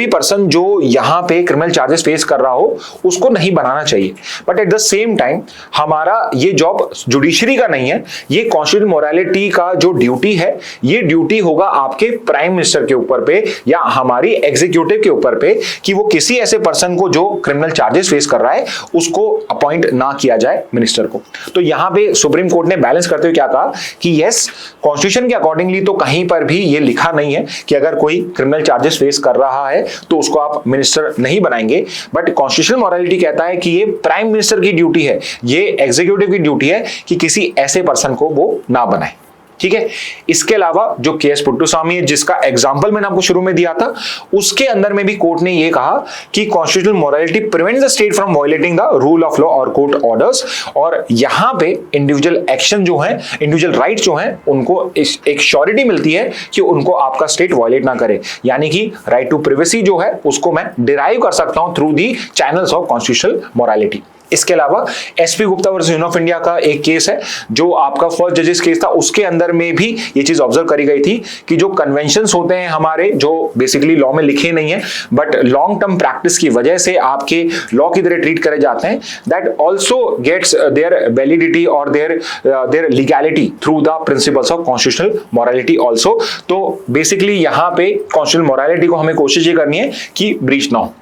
पर्सन जो यहाँ पे क्रिमिनल चार्जेस फेस कर रहा हो उसको नहीं बनाना चाहिए। But at the same time हमारा ये जॉब जुडिशरी का नहीं है, ये कॉन्स्टिट्यूशनल मोरालिटी का जो ड्यूटी है, ये ड्यूटी होगा आपके प्राइम मिनिस्टर के ऊपर पे या हमारी एग्जीक्यूटिव के ऊपर पे कि वो किसी ऐसे पर्सन को जो क्रिमिनल चार्जेस फेस कर रहा है उसको अपॉइंट ना किया जाए मिनिस्टर को। तो यहां पे सुप्रीम कोर्ट ने बैलेंस करते हुए क्या कहा कि यस, कॉन्स्टिट्यूशन के अकॉर्डिंगली तो कहीं पर भी ये लिखा नहीं है कि अगर कोई क्रिमिनल चार्जेस फेस कर रहा है तो उसको आप मिनिस्टर नहीं बनाएंगे, बट कॉन्स्टिट्यूशनल मोरालिटी कहता है कि ये प्राइम मिनिस्टर की ड्यूटी है, ये एग्जीक्यूटिव की ड्यूटी है कि किसी ऐसे पर्सन को वो ना बनाए। ठीक है। इसके अलावा जो केएस पुट्टुस्वामी है, जिसका एग्जांपल मैंने आपको शुरू में दिया था, उसके अंदर में भी कोर्ट ने ये कहा कि constitutional morality prevents the state from violating the rule of law और कोर्ट ऑर्डर्स, और यहां पे इंडिविजुअल एक्शन जो है, इंडिविजुअल राइट्स जो हैं, उनको एक श्योरिटी मिलती है कि उनको आपका स्टेट वायलेट ना करे। यानी कि राइट टू प्रिवेसी जो है उसको मैं डिराइव कर सकता हूं through the channels of constitutional morality. इसके अलावा SP Gupta versus union of India का एक केस है जो आपका फर्स्ट जजेस केस था, उसके अंदर में भी ये चीज ऑब्जर्व करी गई थी कि जो कन्वेंशंस होते हैं हमारे, जो बेसिकली लॉ में लिखे नहीं है बट लॉन्ग टर्म प्रैक्टिस की वजह से आपके लॉ की तरह ट्रीट करे जाते हैं, that also gets their validity और their legality through the principles of constitutional morality also. तो बेसिकली यहाँ पे कॉन्स्टिट्यूशनल मोरालिटी को हमें कोशिश ये करनी है कि ब्रीच ना हो।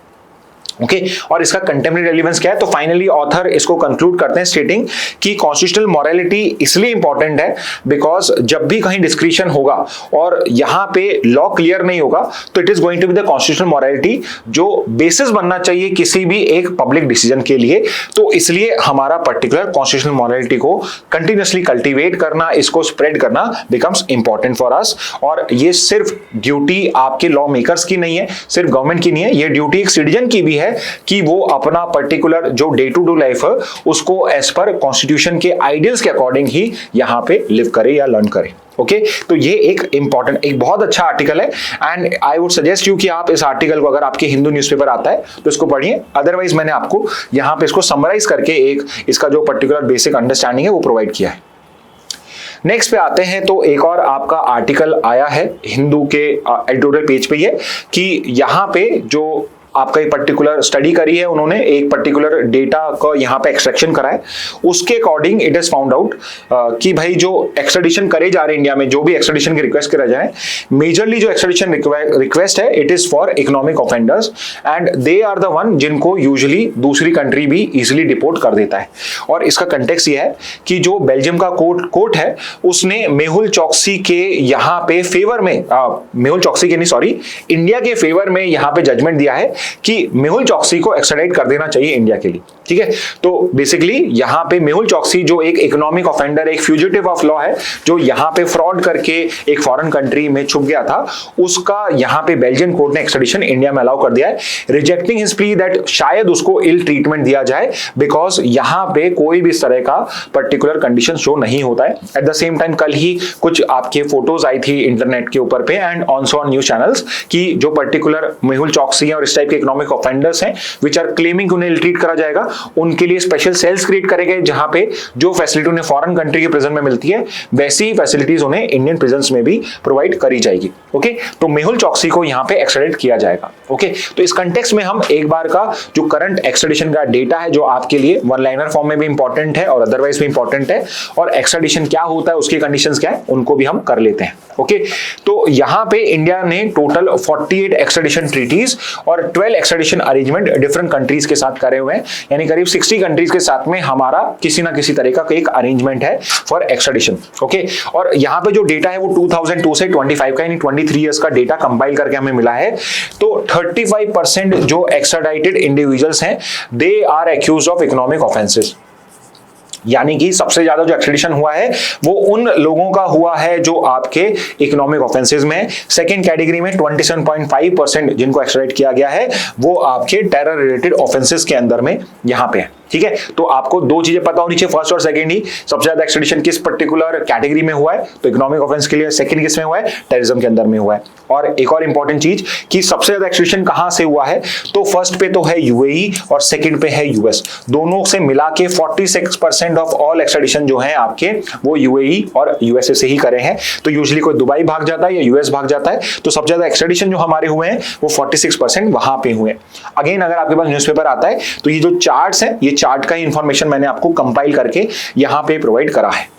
ओके और इसका कंटेम्परेरी रेलेवेंस क्या है? तो फाइनली ऑथर इसको कंक्लूड करते हैं स्टेटिंग कि कॉन्स्टिट्यूशनल मोरालिटी इसलिए इंपॉर्टेंट है बिकॉज जब भी कहीं डिस्क्रिशन होगा और यहां पे लॉ क्लियर नहीं होगा तो it is going to be the constitutional morality जो बेसिस बनना चाहिए किसी भी एक पब्लिक डिसीजन के लिए। तो इसलिए हमारा पर्टिकुलर कॉन्स्टिट्यूशनल मोरालिटी को कंटिन्यूअसली कल्टीवेट करना, इसको स्प्रेड करना बिकम्स इंपॉर्टेंट फॉर अस। और ये सिर्फ ड्यूटी आपके लॉ मेकर्स की नहीं है, सिर्फ गवर्नमेंट की नहीं है, ये ड्यूटी एक सिटीजन की भी है कि वो अपना पर्टिकुलर जो डे टू डे लाइफ है उसको एज पर कॉन्स्टिट्यूशन के आइडियल्स के अकॉर्डिंग ही यहां पे लिव करे या लर्न करे। ओके तो ये एक इंपॉर्टेंट, एक बहुत अच्छा आर्टिकल है and I would suggest you कि आप इस आर्टिकल को, अगर आपके हिंदू न्यूज़पेपर आता है तो इसको पढ़िए, अदरवाइज मैंने आपको यहां पे इसको समराइज करके एक इसका जो पर्टिकुलर बेसिक अंडरस्टैंडिंग है वो प्रोवाइड किया है। नेक्स्ट पे आते हैं तो एक और आपका आर्टिकल आया है हिंदू के एडिटोरियल पेज पे ये कि यहाँ पे जो आपका एक पर्टिकुलर स्टडी करी है उन्होंने, एक पर्टिकुलर डेटा का यहाँ पे एक्सट्रैक्शन करा है, उसके according it is found out कि भाई जो एक्सट्रेडिशन करे जा रहे हैं इंडिया में, जो भी एक्सट्रेडिशन की रिक्वेस्ट करा जाए, मेजरली जो एक्सट्रेडिशन रिक्वेस्ट है it is for economic offenders and they are the one जिनको यूजुअली दूसरी कंट्री भी इजिली डिपोर्ट कर देता है। और इसका कंटेक्स्ट ये है कि जो बेल्जियम का कोर्ट है उसने मेहुल चोकसी के यहाँ पे फेवर में, मेहुल चोकसी के नहीं सॉरी, इंडिया के फेवर में यहाँ पे जजमेंट दिया है कि मेहुल चोकसी को एक्स्ट्राडाइट कर देना चाहिए इंडिया के लिए। ठीक है, तो बेसिकली यहां पे मेहुल चोकसी जो एक इकोनॉमिक ऑफेंडर, एक फ्यूजिटिव ऑफ लॉ है, जो यहां पे फ्रॉड करके एक फॉरेन कंट्री में छुप गया था, उसका यहां पे बेल्जियन कोर्ट ने एक्स्ट्रेडिशन इंडिया में अलाउ कर दिया है, रिजेक्टिंग हिज प्ली दैट शायद उसको इल ट्रीटमेंट दिया जाए बिकॉज यहां पे कोई भी इस तरह का पर्टिकुलर कंडीशन शो नहीं होता है। एट द सेम टाइम कल ही कुछ आपके फोटोज आई थी इंटरनेट के ऊपर पे and also on news channels कि जो पर्टिकुलर मेहुल चोकसी है और इस टाइप के इकोनॉमिक ऑफेंडर्स हैं विच आर क्लेमिंग उन्हें इल ट्रीट करा जाएगा, उनके लिए स्पेशल सेल्स क्रिएट करे गए जहां पे जो फैसिलिटी उन्हें फॉरेन कंट्री के प्रिजन में मिलती है वैसी फैसिलिटीज उन्हें इंडियन प्रिजन्स में भी प्रोवाइड करी जाएगी। ओके तो मेहुल चोकसी को यहां पे एक्स्ट्राडिट किया जाएगा। ओके तो इस कंटेक्स्ट में हम एक बार का जो करंट एक्स्ट्राडिशन का डेटा है जो आपके लिए वन लाइनर फॉर्म में भी इंपॉर्टेंट है और अदरवाइज भी इंपॉर्टेंट है, और एक्स्ट्राडिशन क्या होता है, उसकी कंडीशंस क्या है, उनको भी हम कर लेते हैं। ओके तो यहां पे इंडिया ने टोटल 48 एक्स्ट्राडिशन ट्रीटीज और 12 एक्स्ट्राडिशन अरेंजमेंट डिफरेंट कंट्रीज के साथ करे हुए हैं, यानी करीब 60 कंट्रीज के साथ में हमारा किसी ना किसी तरह का एक अरेंजमेंट है फॉर एक्स्ट्राडिशन। ओके और यहां पे जो डेटा है वो 2002 से 25 का यानी 23 इयर्स का डेटा कंपाइल करके हमें मिला है। तो 35% जो एक्स्ट्राडाइटेड इंडिविजुअल्स हैं they are accused of economic offences, यानी कि सबसे ज्यादा जो एक्स्ट्रेडिशन हुआ है वो उन लोगों का हुआ है जो आपके इकोनॉमिक ऑफेंसेस में। सेकंड कैटेगरी में 27.5% जिनको एक्स्ट्रेडिट किया गया है वो आपके टेरर रिलेटेड ऑफेंसेस के अंदर में यहां पे है। ठीक है, तो आपको दो चीजें पता होनी चाहिए, फर्स्ट और सेकंड ही, सबसे ज्यादा एक्सट्रेडिशन किस पर्टिकुलर कैटेगरी में हुआ है, तो इकोनॉमिक ऑफेंस के लिए, सेकंड किस में हुआ है, टेररिज्म के अंदर में हुआ है। और एक और इंपॉर्टेंट चीज कि सबसे ज्यादा एक्सट्रेडिशन कहां से हुआ है, तो फर्स्ट पे तो है यूएई और सेकंड पे है यूएस, दोनों से मिला के 46% ऑफ ऑल एक्सट्रेडिशन जो है आपके वो यूएई और यूएसए से ही करे हैं। तो यूजुअली कोई दुबई भाग जाता है या यूएस भाग जाता है, तो सबसे ज्यादा एक्सट्रेडिशन जो हमारे हुए हैं वो 46% वहां पे हुए। अगेन अगर आपके पास न्यूज़पेपर आता है तो ये जो चार्ट्स हैं, ये चार्ट का ही इंफॉर्मेशन मैंने आपको कंपाइल करके यहां पे प्रोवाइड करा है।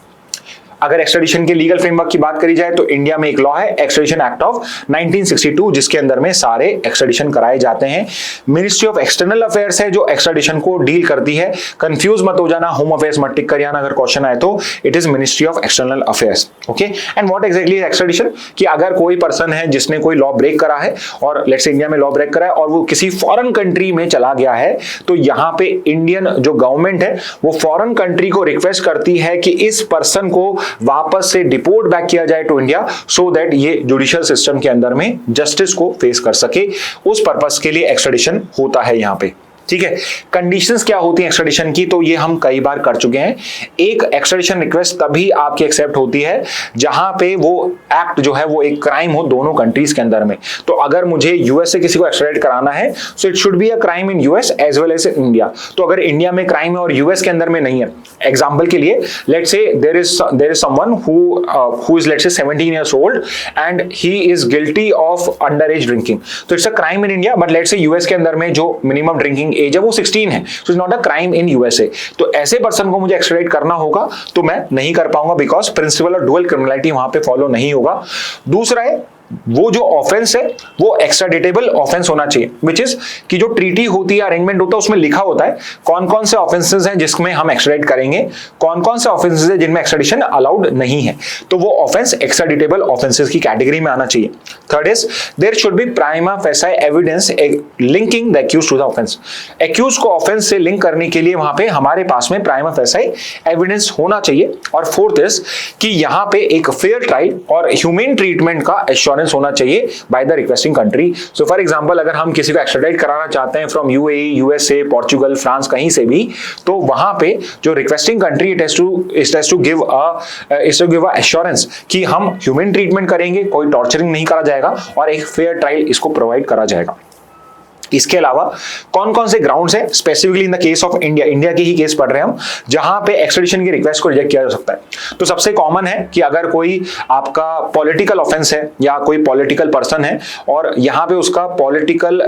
अगर एक्सट्रेडिशन के लीगल फ्रेमवर्क की बात करी जाए तो इंडिया में एक लॉ है एक्सट्रेडिशन एक्ट ऑफ 1962, जिसके अंदर में सारे एक्सट्रेडिशन कराए जाते हैं। मिनिस्ट्री ऑफ एक्सटर्नल अफेयर्स है जो एक्सट्रेडिशन को डील करती है, कंफ्यूज मत हो जाना, होम अफेयर्स मत टिक कर जाना अगर क्वेश्चन आए तो, it is ministry of external affairs. Okay, and what exactly is extradition, कि अगर कोई पर्सन है जिसने कोई लॉ ब्रेक करा है और लेट्स से इंडिया में लॉ ब्रेक करा है और वो किसी फॉरेन कंट्री में चला गया है, तो यहाँ पे इंडियन जो गवर्नमेंट है वो फॉरेन कंट्री को रिक्वेस्ट करती है कि इस पर्सन को वापस से डिपोर्ट बैक किया जाए टू इंडिया, सो दैट ये जुडिशियल सिस्टम के अंदर में जस्टिस को फेस कर सके। उस पर्पस के लिए एक्सट्रेडिशन होता है यहाँ पे। ठीक है, कंडीशंस क्या होती हैं एक्सट्रेडिशन की, तो ये हम कई बार कर चुके हैं। एक एक्सट्रेडिशन रिक्वेस्ट तभी आपकी एक्सेप्ट होती है जहां पे वो एक्ट जो है वो एक क्राइम हो दोनों कंट्रीज के अंदर में। तो अगर मुझे यूएस से किसी को एक्सट्रेडिट कराना है, so it should be a crime in US as well as India. तो अगर इंडिया में क्राइम है और यूएस के अंदर में नहीं है, एग्जांपल के लिए let's say there is someone who is let's say 17 years old and he is guilty of under age drinking, तो it's a crime in India, but let's say US के अंदर में जो मिनिमम ड्रिंकिंग एज है वो 16 है, so it's not a crime in USA. तो ऐसे पर्सन को मुझे एक्सट्रेडिट करना होगा तो मैं नहीं कर पाऊंगा, because principle of dual criminality वहां पे फॉलो नहीं होगा। दूसरा है वो जो ऑफेंस है वो एक्स्ट्राडिटेबल ऑफेंस होना चाहिए, विच इज कि जो ट्रीटी होती है, अरेंजमेंट होता है, उसमें लिखा होता है कौन कौन से ऑफेंसेस हैं जिसमें हम एक्स्ट्राडिट करेंगे, कौन कौन से ऑफेंसेस हैं जिनमें एक्स्ट्राडिशन अलाउड नहीं है, तो वो ऑफेंस एक्स्ट्राडिटेबल ऑफेंसेस की कैटेगरी में आना चाहिए। Third is there should be prima facie evidence linking the accused to the offence. Accuse को ऑफेंस से लिंक करने के लिए वहां पे हमारे पास में प्राइमा फेसाई एविडेंस होना चाहिए। और फोर्थ इज कि यहां पे एक फेयर ट्रायल और ह्यूमन ट्रीटमेंट का एश्योरेंस होना चाहिए by the requesting country. So for example अगर हम किसी को एक्स्ट्राडिट कराना चाहते हैं from UAE, USA, Portugal, France, कहीं से भी, तो वहां पे जो requesting country it has to give a assurance कि हम ह्यूमन ट्रीटमेंट करेंगे, कोई टॉर्चरिंग नहीं करा जाएगा और एक फेयर ट्रायल इसको प्रोवाइड करा जाएगा। इसके अलावा कौन कौन से ग्राउंड्स हैं specifically in the case of India, India की ही केस पढ़ रहे हैं हम, जहां पे एक्सट्रेडिशन की रिक्वेस्ट को रिजेक्ट किया जा सकता है। तो सबसे कॉमन है कि अगर कोई आपका पॉलिटिकल ऑफेंस है या कोई पॉलिटिकल पर्सन है और यहां पे उसका पॉलिटिकल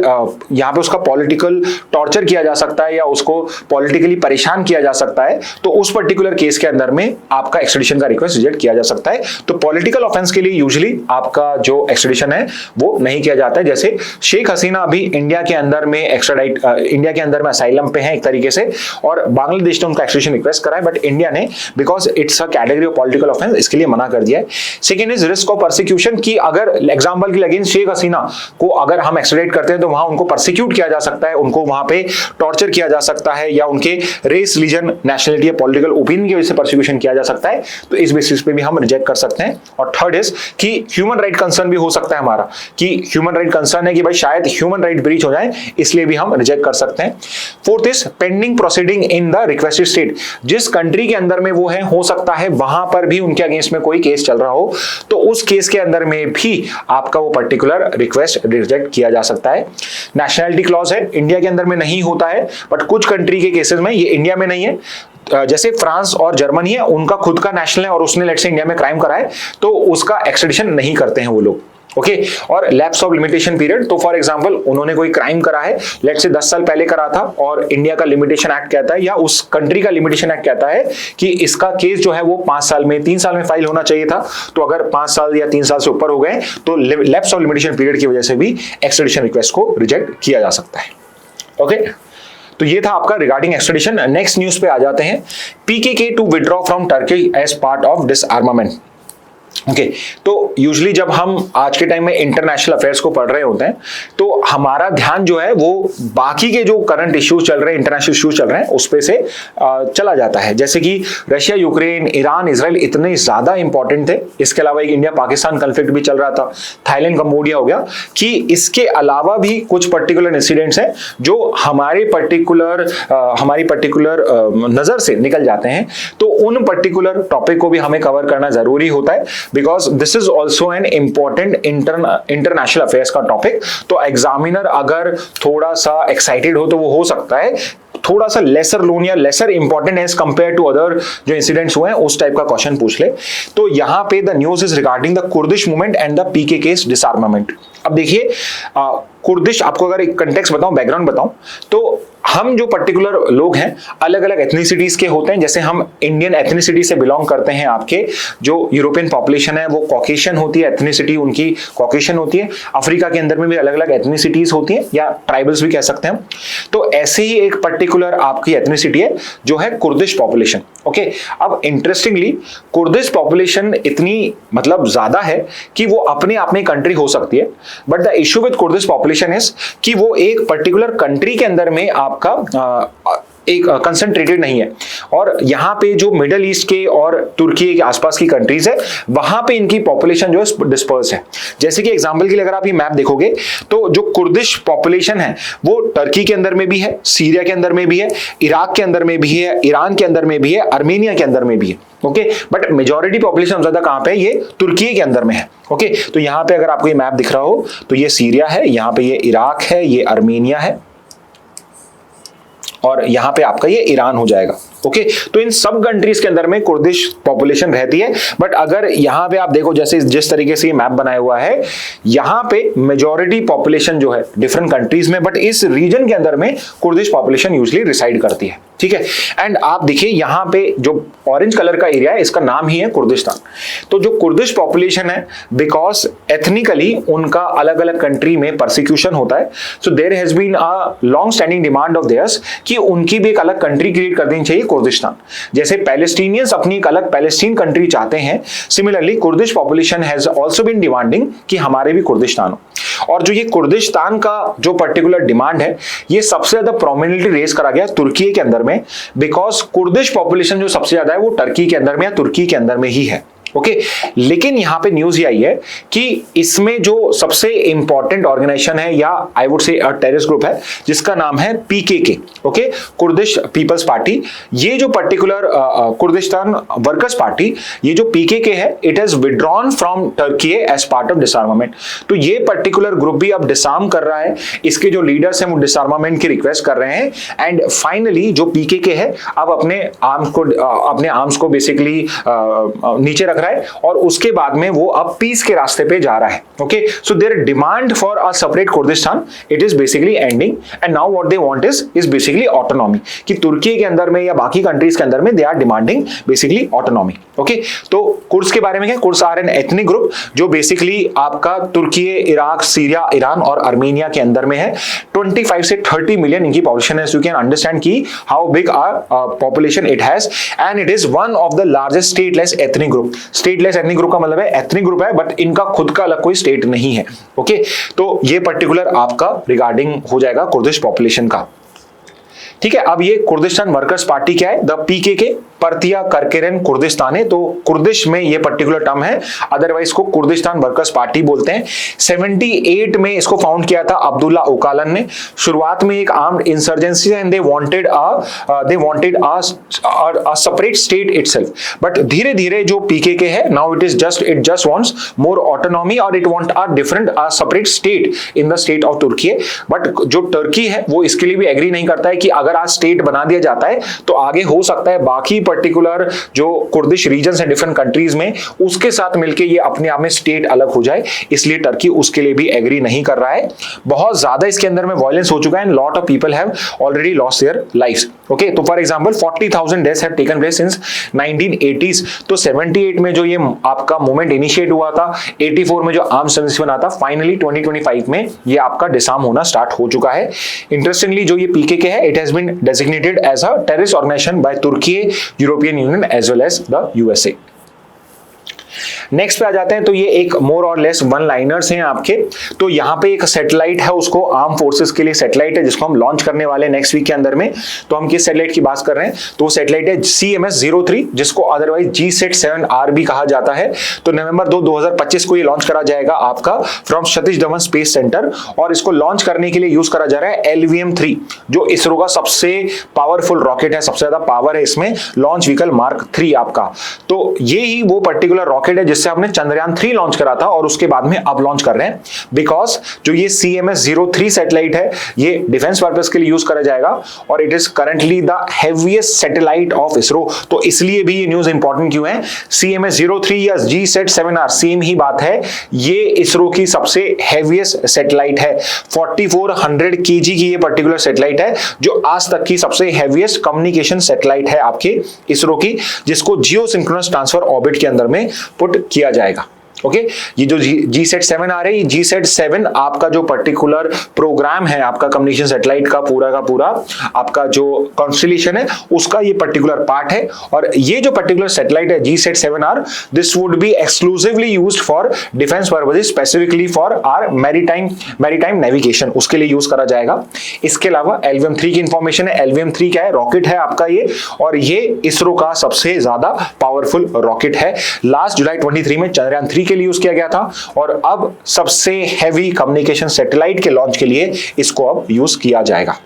टॉर्चर किया जा सकता है या उसको पॉलिटिकली परेशान किया जा सकता है, तो उस पर्टिकुलर केस के अंदर में आपका एक्सट्रेडिशन का रिक्वेस्ट रिजेक्ट किया जा सकता है। तो पॉलिटिकल ऑफेंस के लिए यूजुअली आपका जो एक्सट्रेडिशन है वो नहीं किया जाता है। जैसे शेख हसीना अभी इंडिया के अंदर में एक्स्ट्राडाइट इंडिया के अंदर में असाइलम पे है एक तरीके से, और बांग्लादेश ने उनका एक्सट्रेडिशन रिक्वेस्ट करा है, बट इंडिया ने because it's a category of political offence इसके लिए मना कर दिया है। Second is risk of persecution, कि अगर एग्जांपल के लिए अगेंस्ट शेख हसीना को अगर हम एक्स्ट्राडाइट करते हैं तो वहां उनको परसिक्यूट किया जा सकता है, उनको वहां पे टॉर्चर किया जा सकता है या उनके रेस, रिलीजन, नेशनलिटी या पॉलिटिकल ओपिनियन की वजह से परसिक्यूशन किया जा सकता है, तो इस बेसिस पे भी हम रिजेक्ट कर सकते हैं। और थर्ड इज कि ह्यूमन राइट कंसर्न भी हो सकता है हमारा, कि ह्यूमन राइट कंसर्न है कि भाई शायद ह्यूमन राइट ब्रीच हो जाए, इसलिए भी हम रिजेक्ट कर सकते हैं। Fourth is pending proceeding in the requested state, जिस कंट्री के अंदर में वो है, हो सकता है वहां पर भी उनके अगेंस्ट में कोई केस चल रहा हो, तो उस केस के अंदर में भी आपका वो पर्टिकुलर रिक्वेस्ट रिजेक्ट किया जा सकता है। नेशनलिटी क्लॉज है, इंडिया के अंदर में नहीं होता है, बट कुछ कंट्री के केसेस में, ये इंडिया में नहीं है, जैसे फ्रांस और जर्मनी है, उनका खुद का नेशनल है और उसने लेट्स से इंडिया में क्राइम करा है, तो उसका एक्सट्रेडिशन नहीं करते हैं वो लोग। ओके, और लैप्स ऑफ लिमिटेशन पीरियड, तो फॉर एग्जांपल उन्होंने कोई क्राइम करा है, लेट्स से 10 साल पहले करा था, और इंडिया का लिमिटेशन एक्ट कहता है या उस कंट्री का लिमिटेशन एक्ट कहता है कि इसका केस जो है वो 5 साल में, 3 साल में फाइल होना चाहिए था, तो अगर 5 साल या 3 साल से ऊपर हो गए तो लैप्स ऑफ लिमिटेशन पीरियड की वजह से भी एक्सट्रेडिशन रिक्वेस्ट को रिजेक्ट किया जा सकता है। ओके, तो ये था आपका रिगार्डिंग एक्सट्रेडिशन। नेक्स्ट न्यूज पे आ जाते हैं। PKK to withdraw from Turkey as part of disarmament. Okay तो यूजुअली जब हम आज के टाइम में इंटरनेशनल अफेयर्स को पढ़ रहे होते हैं तो हमारा ध्यान जो है वो बाकी के जो करंट इश्यूज चल रहे हैं, इंटरनेशनल इश्यूज चल रहे हैं, उस पे से चला जाता है। जैसे कि रशिया, यूक्रेन, ईरान, इजराइल इतने ज्यादा इंपॉर्टेंट थे। इसके अलावा एक इंडिया पाकिस्तान कॉन्फ्लिक्ट भी चल रहा था, थाईलैंड, कंबोडिया हो गया, कि इसके अलावा भी कुछ पर्टिकुलर इंसिडेंट्स हैं जो हमारी पर्टिकुलर नजर से निकल जाते हैं। तो उन पर्टिकुलर टॉपिक को भी हमें कवर करना जरूरी होता है, because this is also an important international affairs का टॉपिक। तो एग्जामिनर अगर थोड़ा सा एक्साइटेड हो तो वो हो सकता है थोड़ा सा लेसर लोन या lesser important as compare to other जो इंसिडेंट्स हुए हैं उस टाइप का क्वेश्चन पूछ ले। तो यहां पे the news is regarding the Kurdish movement and the PKK's disarmament. अब देखिए कुर्दिश, आपको अगर एक कंटेक्स्ट बताऊं, बैकग्राउंड बताऊं, तो हम जो पर्टिकुलर लोग हैं अलग अलग एथनिसिटीज के होते हैं। जैसे हम इंडियन एथनिसिटी से बिलोंग करते हैं, आपके जो यूरोपियन पॉपुलेशन है वो कॉकेशियन होती है, एथनिसिटी उनकी कॉकेशियन होती है। अफ्रीका के अंदर में भी अलग अलग एथनिसिटीज होती हैं या ट्राइबल्स भी कह सकते हैं। तो ऐसे ही एक पर्टिकुलर आपकी एथनिसिटी है जो है कुर्दिश पॉपुलेशन। ओके, अब इंटरेस्टिंगली कुर्दिश पॉपुलेशन इतनी मतलब ज्यादा है कि वो अपने आप में कंट्री हो सकती है, but the issue with Kurdish population is कि वो एक पर्टिकुलर कंट्री के अंदर में आपका एक कंसंट्रेटेड नहीं है। और यहाँ पे जो मिडल ईस्ट के और तुर्की के आसपास की कंट्रीज है वहां पे इनकी पॉपुलेशन जो है डिस्पर्स है। जैसे कि एग्जांपल के लिए अगर आप ये मैप देखोगे तो जो कुर्दिश पॉपुलेशन है वो टर्की के अंदर में भी है, सीरिया के अंदर में भी है, इराक के अंदर में भी है, ईरान के अंदर में भी है, आर्मेनिया के अंदर में भी है। ओके, बट मेजॉरिटी पॉपुलेशन ज्यादा कहां पे है? ये तुर्की के अंदर में है। ओके, तो यहां पे अगर आपको ये मैप दिख रहा हो तो ये सीरिया है, यहां पे ये इराक है, ये आर्मेनिया है और यहां पे आपका ये ईरान हो जाएगा। ओके, तो इन सब कंट्रीज के अंदर में कुर्दिश पॉपुलेशन रहती है। बट अगर यहां पे आप देखो जैसे जिस तरीके से ये मैप बनाया हुआ है, यहां पे मेजॉरिटी पॉपुलेशन जो है डिफरेंट कंट्रीज में, बट इस रीजन के अंदर में कुर्दिश पॉपुलेशन यूजुअली रिसाइड करती है। ठीक है, एंड आप देखिए यहां पे जो ऑरेंज कलर का एरिया है इसका नाम ही है कुर्दिस्तान। तो जो कुर्दिश पॉपुलेशन है, बिकॉज एथनिकली उनका अलग अलग कंट्री में परसिक्यूशन होता है, so there has been a long standing demand of theirs कि उनकी भी एक अलग कंट्री क्रिएट कर देनी चाहिए कुर्दिस्तान। जैसे पैलेस्टीनियंस अपनी एक अलग पैलेस्टीन कंट्री चाहते हैं, similarly Kurdish population has also been demanding कि हमारे भी कुर्दिस्तान हो। और जो ये कुर्दिस्तान का जो पर्टिकुलर डिमांड है ये सबसे ज्यादा प्रोमिनेंटली रेज करा गया तुर्की के अंदर में, बिकॉज कुर्दिश पॉपुलेशन जो सबसे ज्यादा है वो टर्की के अंदर में या तुर्की के अंदर में ही है। ओके, लेकिन यहां पे न्यूज ये आई है कि इसमें जो सबसे इंपॉर्टेंट ऑर्गेनाइजेशन है या I would say terrorist group है जिसका नाम है PKK, okay, Kurdish people's party. ये जो पर्टिकुलर कुर्दिस्तान वर्कर्स पार्टी, ये जो पीकेके है, it has withdrawn from Turkey as part of disarmament. तो ये पर्टिकुलर ग्रुप भी अब डिसआर्म कर रहा है, इसके जो लीडर्स हैं वो डिसआर्मामेंट की रिक्वेस्ट कर रहे हैं। एंड फाइनली जो पीकेके है अब अपने आर्म्स को बेसिकली नीचे रख रहा है और उसके बाद में वो अब पीस के रास्ते पे जा रहा है। Okay, so their demand for a separate Kurdistan it is basically ending and now what they want is basically autonomy, कि तुर्की के अंदर में या बाकी कंट्रीज के अंदर में they are demanding basically autonomy. Okay, तो कुर्स के बारे में क्या, Kurds are an ethnic group जो बेसिकली आपका तुर्की, इराक, सीरिया, ईरान और आर्मेनिया के अंदर में है। 25 से 30 मिलियन इनकी पॉपुलेशन है। यू कैन अंडरस्टैंड की how big are population it has and it is one of the largest stateless ethnic group. Stateless ethnic group का मतलब है एथनिक ग्रुप है बट इनका खुद का अलग कोई स्टेट नहीं है। ओके, तो ये पर्टिकुलर आपका रिगार्डिंग हो जाएगा कुर्दिश पॉपुलेशन का। ठीक है, अब ये कुर्दिस्तान वर्कर्स पार्टी क्या है? द पीकेके, पर्तिया करकेरेन कुर्दिस्तान है। तो कुर्दिश में ये पर्टिकुलर टर्म है, अदरवाइज को कुर्दिस्तान वर्कर्स पार्टी बोलते हैं। 78 में इसको फाउंड किया था अब्दुल्ला ओकालन ने। शुरुआत में एक armed insurgency and they wanted a separate state itself, but धीरे धीरे जो पीकेके है now it just wants more autonomy और it want a different separate state in the state of Turkey. But जो टर्की है वो इसके लिए भी एग्री नहीं करता है कि अगर आज स्टेट बना दिया जाता है तो आगे हो सकता है बाकी पर्टिकुलर जो कुर्दिश रीजन्स हैं डिफरेंट कंट्रीज में उसके साथ मिलके ये अपने आप में स्टेट अलग हो जाए, इसलिए टर्की उसके लिए भी एग्री नहीं कर रहा है। बहुत ज्यादा इसके अंदर में वायलेंस हो चुका है and lot of people have already lost their lives. Okay, तो for example 40,000 deaths have taken place since 1980s। तो 78 में जो ये आपका मूवमेंट इनिशिएट हुआ था, 84 में जो आर्म्ड सर्विस बना था, फाइनली 2025 में ये आपका डिसआर्म होना स्टार्ट हो चुका है। इंटरेस्टिंगली जो ये पीकेके है it has been designated as a terrorist organization by Turkey, European Union as well as the USA. Next पे आ जाते हैं, तो ये एक मोर और लेस वन लाइनर्स हैं आपके। तो यहाँ पे एक सैटेलाइट है, उसको आर्म फोर्सेस के लिए सैटेलाइट है जिसको हम लॉन्च करने वाले नेक्स्ट वीक के अंदर में। तो हम किस सैटेलाइट की बात कर रहे हैं, तो वो सैटेलाइट है CMS-03 जिसको अदरवाइज GSAT-7R भी कहा जाता है। तो नवंबर 2, 2025 को ये लॉन्च करा जाएगा आपका from Satish Dhawan space centre, और इसको लॉन्च करने के लिए यूज करा जा रहा है LVM-3 जो इसरो का सबसे पावरफुल रॉकेट है, सबसे ज्यादा पावर है इसमें, लॉन्च व्हीकल Mark 3 आपका। तो ये ही वो पर्टिकुलर रॉकेट है जिससे हमने चंद्रयान-3 लॉन्च करा था और उसके बाद में अब लॉन्च कर रहे हैं, बिकॉज जो ये CMS-03 सैटेलाइट है ये डिफेंस पर्पस के लिए यूज करा जाएगा और it is currently the heaviest satellite of ISRO. तो इसलिए भी ये न्यूज इंपॉर्टेंट क्यों है, CMS-03 या GSAT-7R सेम ही बात है, ये इसरो की सबसे हेवीएस्ट सैटेलाइट है। 4400 kg की ये पर्टिकुलर सैटेलाइट है जो आज तक की सबसे हेवीएस्ट कम्युनिकेशन सैटेलाइट है आपके इसरो की, जिसको जियो सिंक्रोनस ट्रांसफर ऑर्बिट के अंदर में पुट किया जाएगा। ओके ये जो GSAT-7R है, ये GSAT-7 आपका जो पर्टिकुलर प्रोग्राम है आपका कम्युनिकेशन सैटेलाइट का पूरा आपका जो कॉन्स्टेलेशन है उसका ये पर्टिकुलर पार्ट है। और ये जो पर्टिकुलर सैटेलाइट है GSAT-7R, this would be exclusively used for defence purposes, specifically for our maritime navigation, उसके लिए यूज करा जाएगा। इसके अलावा LVM-3 की इंफॉर्मेशन है। LVM-3 क्या है, रॉकेट है आपका ये, और ये इसरो का सबसे ज्यादा पावरफुल रॉकेट है। लास्ट जुलाई 23 में चंद्रयान-3 के लिए यूज किया गया था और अब सबसे हेवी कम्युनिकेशन सैटेलाइट के लॉन्च के लिए इसको अब यूज किया जाएगा।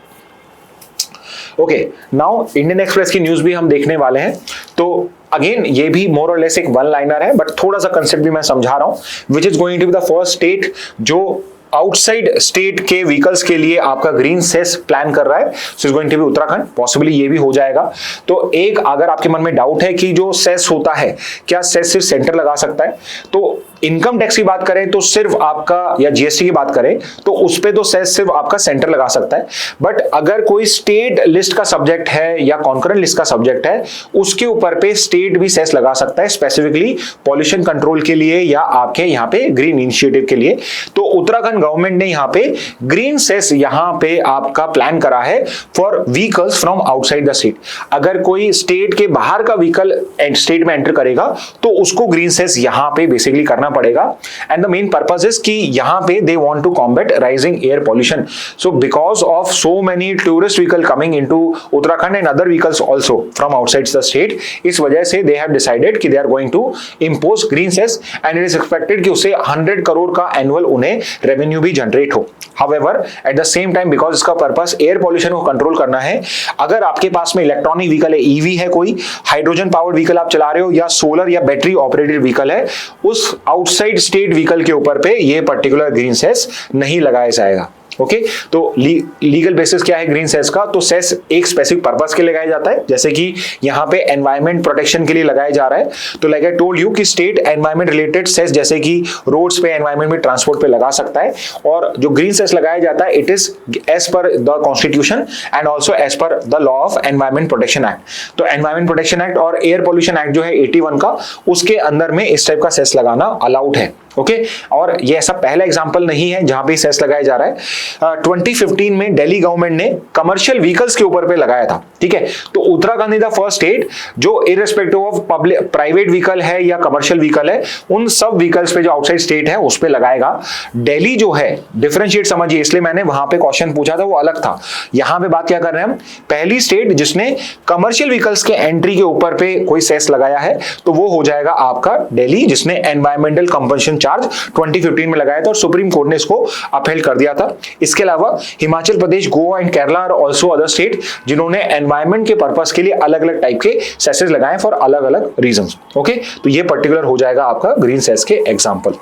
ओके नाउ इंडियन एक्सप्रेस की न्यूज भी हम देखने वाले हैं। तो अगेन ये भी मोर और लेस एक वन लाइनर है, बट थोड़ा सा कंसेप्ट भी मैं समझा रहा हूं। Which is going to be the first state जो आउटसाइड स्टेट के व्हीकल्स के लिए आपका ग्रीन सेस प्लान कर रहा है, so is going to be Uttarakhand. Possibly ये भी हो जाएगा। तो एक अगर आपके मन में डाउट है कि जो सेस होता है क्या सेस सिर्फ सेंटर लगा सकता है, तो इनकम टैक्स की बात करें तो सिर्फ आपका, या GST की बात करें तो उस पे तो सेस सिर्फ आपका सेंटर लगा सकता है। बट अगर कोई स्टेट लिस्ट का सब्जेक्ट है या कॉन्करेंट लिस्ट का सब्जेक्ट है, उसके ऊपर पे स्टेट भी सेस लगा सकता है, स्पेसिफिकली पॉल्यूशन कंट्रोल के लिए या आपके यहाँ पे ग्रीन इनिशिएटिव के लिए। तो उत्तराखंड गवर्नमेंट ने यहाँ पे ग्रीन सेस यहाँ पे आपका प्लान करा है for vehicles from outside the state. अगर कोई स्टेट के बाहर का व्हीकल स्टेट में एंटर करेगा तो उसको ग्रीन सेस यहाँ पे बेसिकली करना पड़ेगा। And the main purpose is कि यहाँ पे they want to combat rising air pollution. So because of so many tourist vehicle coming into Uttarakhand and other vehicles also from outside the state, इस वजह से दे हैव डिसाइडेड कि they are going to impose green cess and it is expected कि उससे 100 करोड़ का एनुअल उन्हें रेवेन्यू भी जनरेट हो। However, at the same time, because इसका पर्पस एयर पॉल्यूशन को कंट्रोल करना है, अगर आपके पास में इलेक्ट्रॉनिक व्हीकल है, EV है, कोई हाइड्रोजन पावर्ड व्हीकल आप चला रहे हो या सोलर या बैटरी ऑपरेटेड व्हीकल है, उस आउटसाइड स्टेट व्हीकल के ऊपर पे ये पर्टिकुलर ग्रीन सेस नहीं लगाया जाएगा। ओके तो लीगल बेसिस क्या है ग्रीन सेस का, तो सेस एक स्पेसिफिक पर्पस के लिए लगाया जाता है, जैसे कि यहाँ पे एनवायरमेंट प्रोटेक्शन के लिए लगाया जा रहा है। तो लाइक आई टोल्ड यू कि स्टेट एनवायरमेंट रिलेटेड सेस जैसे कि रोड्स पे, एनवायरमेंट में, ट्रांसपोर्ट पे लगा सकता है। और जो ग्रीन सेस लगाया जाता है it is as per the constitution and also as per the law of environment protection act. तो एनवायरमेंट प्रोटेक्शन एक्ट और एयर पॉल्यूशन एक्ट जो है 81 का, उसके अंदर में इस टाइप का सेस लगाना अलाउड है। ओके और ये ऐसा पहला एग्जांपल नहीं है जहां पे सेस लगाया जा रहा है। 2015 में दिल्ली गवर्नमेंट ने कमर्शियल व्हीकल्स के ऊपर पे लगाया था, ठीक है। तो Uttarakhand is the first state जो irrespective of public private vehicle है या कमर्शियल व्हीकल है, उन सब व्हीकल्स पे जो आउटसाइड स्टेट है उस पे लगाएगा। दिल्ली जो है, डिफरेंशिएट समझिए, इसलिए मैंने वहां पे क्वेश्चन पूछा था वो अलग था। यहां पे बात क्या कर रहे हैं हम, पहली स्टेट जिसने कमर्शियल व्हीकल्स के एंट्री के ऊपर पे कोई सेस लगाया है तो वो हो जाएगा आपका दिल्ली, जिसने एनवायरमेंटल कंपनसेशन चार्ज 2015 में लगाया था और सुप्रीम कोर्ट ने इसको अपहेल्ड कर दिया था। इसके अलावा हिमाचल प्रदेश, गोवा एंड केरला और आल्सो अदर स्टेट जिन्होंने एनवायरमेंट के पर्पस के लिए अलग अलग टाइप के सेसेस लगाए फॉर अलग अलग रीजंस। ओके तो ये पर्टिकुलर हो जाएगा आपका ग्रीन सेस के एग्जांपल।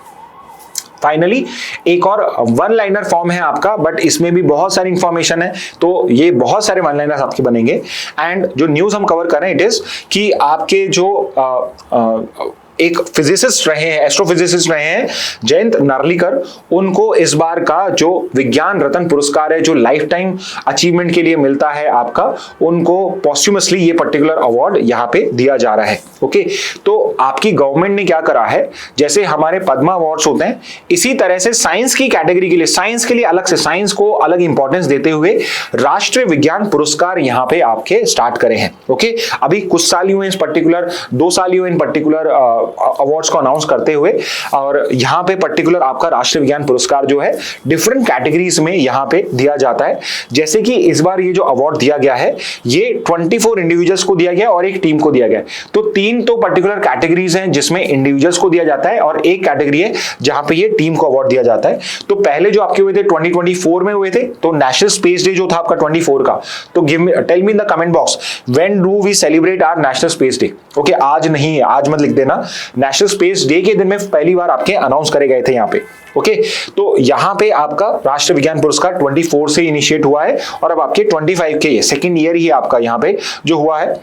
फाइनली एक और वन लाइनर फॉर्म है आपका, बट इसमें भी बहुत सारी इंफॉर्मेशन है, तो ये बहुत सारे वन लाइनर्स आपके बनेंगे। एंड जो न्यूज हम कवर कर रहे हैं इट इज कि आपके जो एक फिजिसिस्ट रहे हैं, एस्ट्रोफिजिसिस्ट रहे हैं जयंत नार्लिकर, उनको इस बार का जो विज्ञान रत्न पुरस्कार है जो लाइफ टाइम अचीवमेंट के लिए मिलता है आपका, उनको पॉस्ट्यूमसली ये पर्टिकुलर अवार्ड यहाँ पे दिया जा रहा है। ओके तो आपकी गवर्नमेंट ने क्या करा है, जैसे हमारे पद्मा अवार्ड्स होते हैं, इसी तरह से साइंस की कैटेगरी के लिए, साइंस के लिए अलग से, साइंस को अलग इंपॉर्टेंस देते हुए राष्ट्रीय विज्ञान पुरस्कार यहाँ पे आपके स्टार्ट करे हैं। ओके अभी कुछ साल हुए इन पर्टिकुलर, 2 साल हुए इन पर्टिकुलर अवार्ड्स को अनाउंस करते हुए, और यहाँ पे पर्टिकुलर आपका राष्ट्रीय विज्ञान पुरस्कार जो है डिफरेंट कैटेगरीज में यहाँ पे दिया जाता है। जैसे कि इस बार ये जो अवार्ड दिया गया है ये 24 इंडिविजुअल्स को दिया गया और एक टीम को दिया गया। तो 3 तो पर्टिकुलर कैटेगरीज हैं जिसमें इंडिविजुअल्स को दिया जाता है और एक कैटेगरी है जहां पे ये टीम को अवार्ड दिया जाता है। तो पहले जो आपके हुए थे 2024 में हुए थे, तो नेशनल स्पेस डे जो था आपका 24 का, तो tell me in the comment box when do we celebrate our national space day. Okay, आज नहीं है, आज मत लिख देना, नेशनल स्पेस डे के दिन में पहली बार आपके अनाउंस करे गए थे यहाँ पे। ओके, तो यहाँ पे आपका राष्ट्रीय विज्ञान पुरस्कार 24 से इनिशिएट हुआ है और अब आपके 25 के ये सेकंड ईयर ही आपका यहाँ पे जो हुआ है।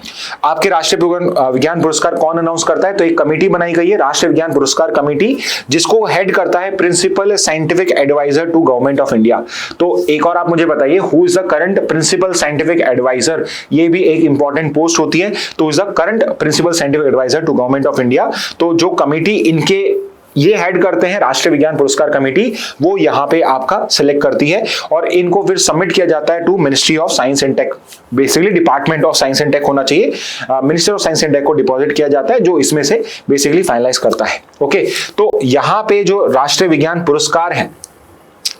आपके राष्ट्रीय विज्ञान पुरस्कार कौन अनाउंस करता है, तो एक कमेटी बनाई गई है राष्ट्रीय विज्ञान पुरस्कार कमेटी, जिसको हेड करता है principal scientific adviser to government of India. तो एक और आप मुझे बताइए, who is the current principal scientific adviser, ये भी एक इंपॉर्टेंट पोस्ट होती है। तो is the current principal scientific adviser to government of India. तो जो कमेटी इनके ये हेड करते हैं राष्ट्रीय विज्ञान पुरस्कार कमेटी, वो यहाँ पे आपका सिलेक्ट करती है और इनको फिर सबमिट किया जाता है to ministry of science and tech. Basically department of science and tech होना चाहिए, minister of science and tech को डिपॉजिट किया जाता है, जो इसमें से बेसिकली फाइनलाइज करता है। ओके, तो यहाँ पे जो राष्ट्रीय विज्ञान पुरस्कार है,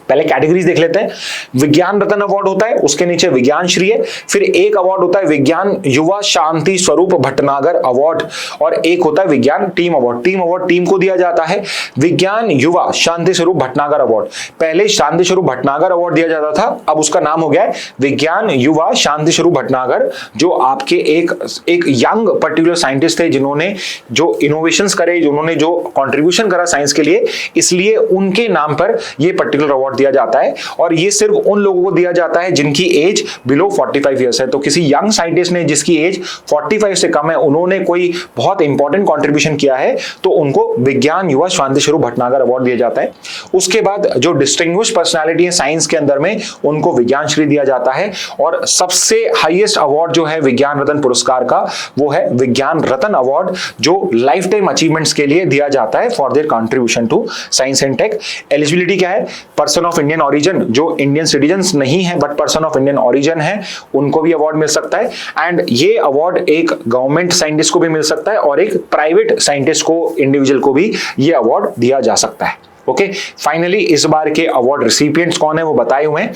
पहले कैटेगरीज देख लेते हैं। विज्ञान रत्न अवार्ड होता है, उसके नीचे विज्ञान श्री है, फिर एक अवार्ड होता है विज्ञान युवा शांति स्वरूप भटनागर अवार्ड, और एक होता है विज्ञान team award. Team award team को दिया जाता है। विज्ञान युवा शांति स्वरूप भटनागर अवार्ड, पहले शांति स्वरूप भटनागर अवार्ड दिया जाता था, अब उसका नाम हो गया है विज्ञान युवा शांति स्वरूप भटनागर, जो आपके एक यंग पर्टिकुलर साइंटिस्ट थे जिन्होंने जो इनोवेशंस करे, जिन्होंने जो कॉन्ट्रीब्यूशन करा साइंस के लिए, इसलिए उनके नाम पर यह पर्टिकुलर अवार्ड दिया जाता है। और ये सिर्फ उन लोगों को दिया जाता है जिनकी एज बिलो 45 ईयर्स है। तो किसी यंग साइंटिस्ट ने जिसकी एज 45 से कम है, उन्होंने कोई बहुत इंपॉर्टेंट कंट्रीब्यूशन किया है, तो उनको विज्ञान युवा शांति स्वरूप भटनागर अवार्ड दिया जाता है। उसके बाद जो डिस्टिंग्विश्ड पर्सनालिटी है साइंस के अंदर में, उनको विज्ञान श्री दिया जाता है। और सबसे हाईएस्ट अवार्ड जो है विज्ञान रत्न पुरस्कार का, वो है विज्ञान रत्न अवार्ड, जो लाइफ टाइम अचीवमेंट्स के लिए दिया जाता है for their contribution to science and tech. Eligibility क्या है, पर्सन ऑफ इंडियन ओरिजिन, जो इंडियन सिटीजन्स नहीं है but person of Indian origin है, उनको भी अवार्ड मिल सकता है। एंड ये अवार्ड एक गवर्नमेंट साइंटिस्ट को भी मिल सकता है और एक प्राइवेट साइंटिस्ट को, इंडिविजुअल को भी ये अवार्ड दिया जा सकता है। ओके, फाइनली इस बार के अवार्ड रिसिपिएंट्स कौन है वो बताए हुए हैं।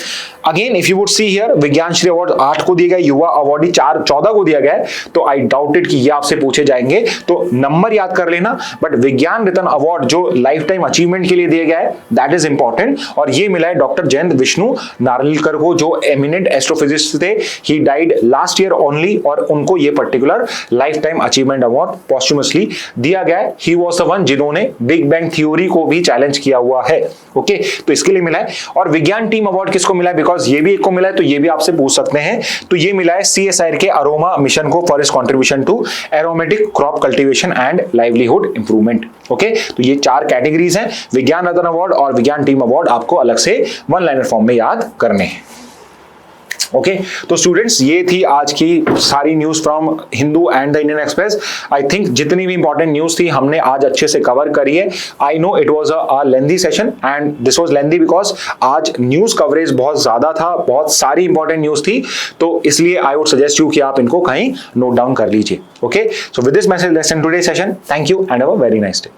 Again if you would see here, विज्ञान श्री अवार्ड 8 को दिया गया, युवा अवार्ड 14 को दिया गया है। तो आई डाउटेड कि ये आपसे पूछे जाएंगे, तो नंबर याद कर लेना। बट विज्ञान रत्न अवार्ड जो लाइफ टाइम अचीवमेंट के लिए दिया गया है, दैट इज इंपॉर्टेंट, और ये मिला है डॉक्टर जयंत विष्णु नार्लिकर को, जो एमिनेंट एस्ट्रोफिजिस्ट थे। He died last year only, और उनको ये particular life time achievement award posthumously दिया गया है। ही वाज द वन जिन्होंने बिग बैंग थ्योरी को भी चैलेंज किया हुआ है। ओके, तो इसके लिए मिला है। और विज्ञान टीम अवार्ड किसको मिला है, बिकॉज ये भी एक को मिला है, तो ये भी आपसे पूछ सकते हैं। तो ये मिला है CSIR के अरोमा मिशन को for its contribution to aromatic crop cultivation and livelihood improvement. Okay, तो ये 4 कैटेगरीज हैं, विज्ञान रत्न अवार्ड और विज्ञान टीम अवार्ड आपको अलग से वन लाइनर फॉर्म में याद करने हैं। ओके, तो स्टूडेंट्स ये थी आज की सारी news from Hindu and the Indian express. I think जितनी भी इंपॉर्टेंट न्यूज थी हमने आज अच्छे से कवर करी है। I know it was a lengthy session and this was lengthy because आज न्यूज कवरेज बहुत ज्यादा था, बहुत सारी इंपॉर्टेंट न्यूज थी, तो इसलिए आई वुड सजेस्ट यू कि आप इनको कहीं नोट डाउन कर लीजिए। Okay, so with this message let's end today session. Thank you and have a very nice day.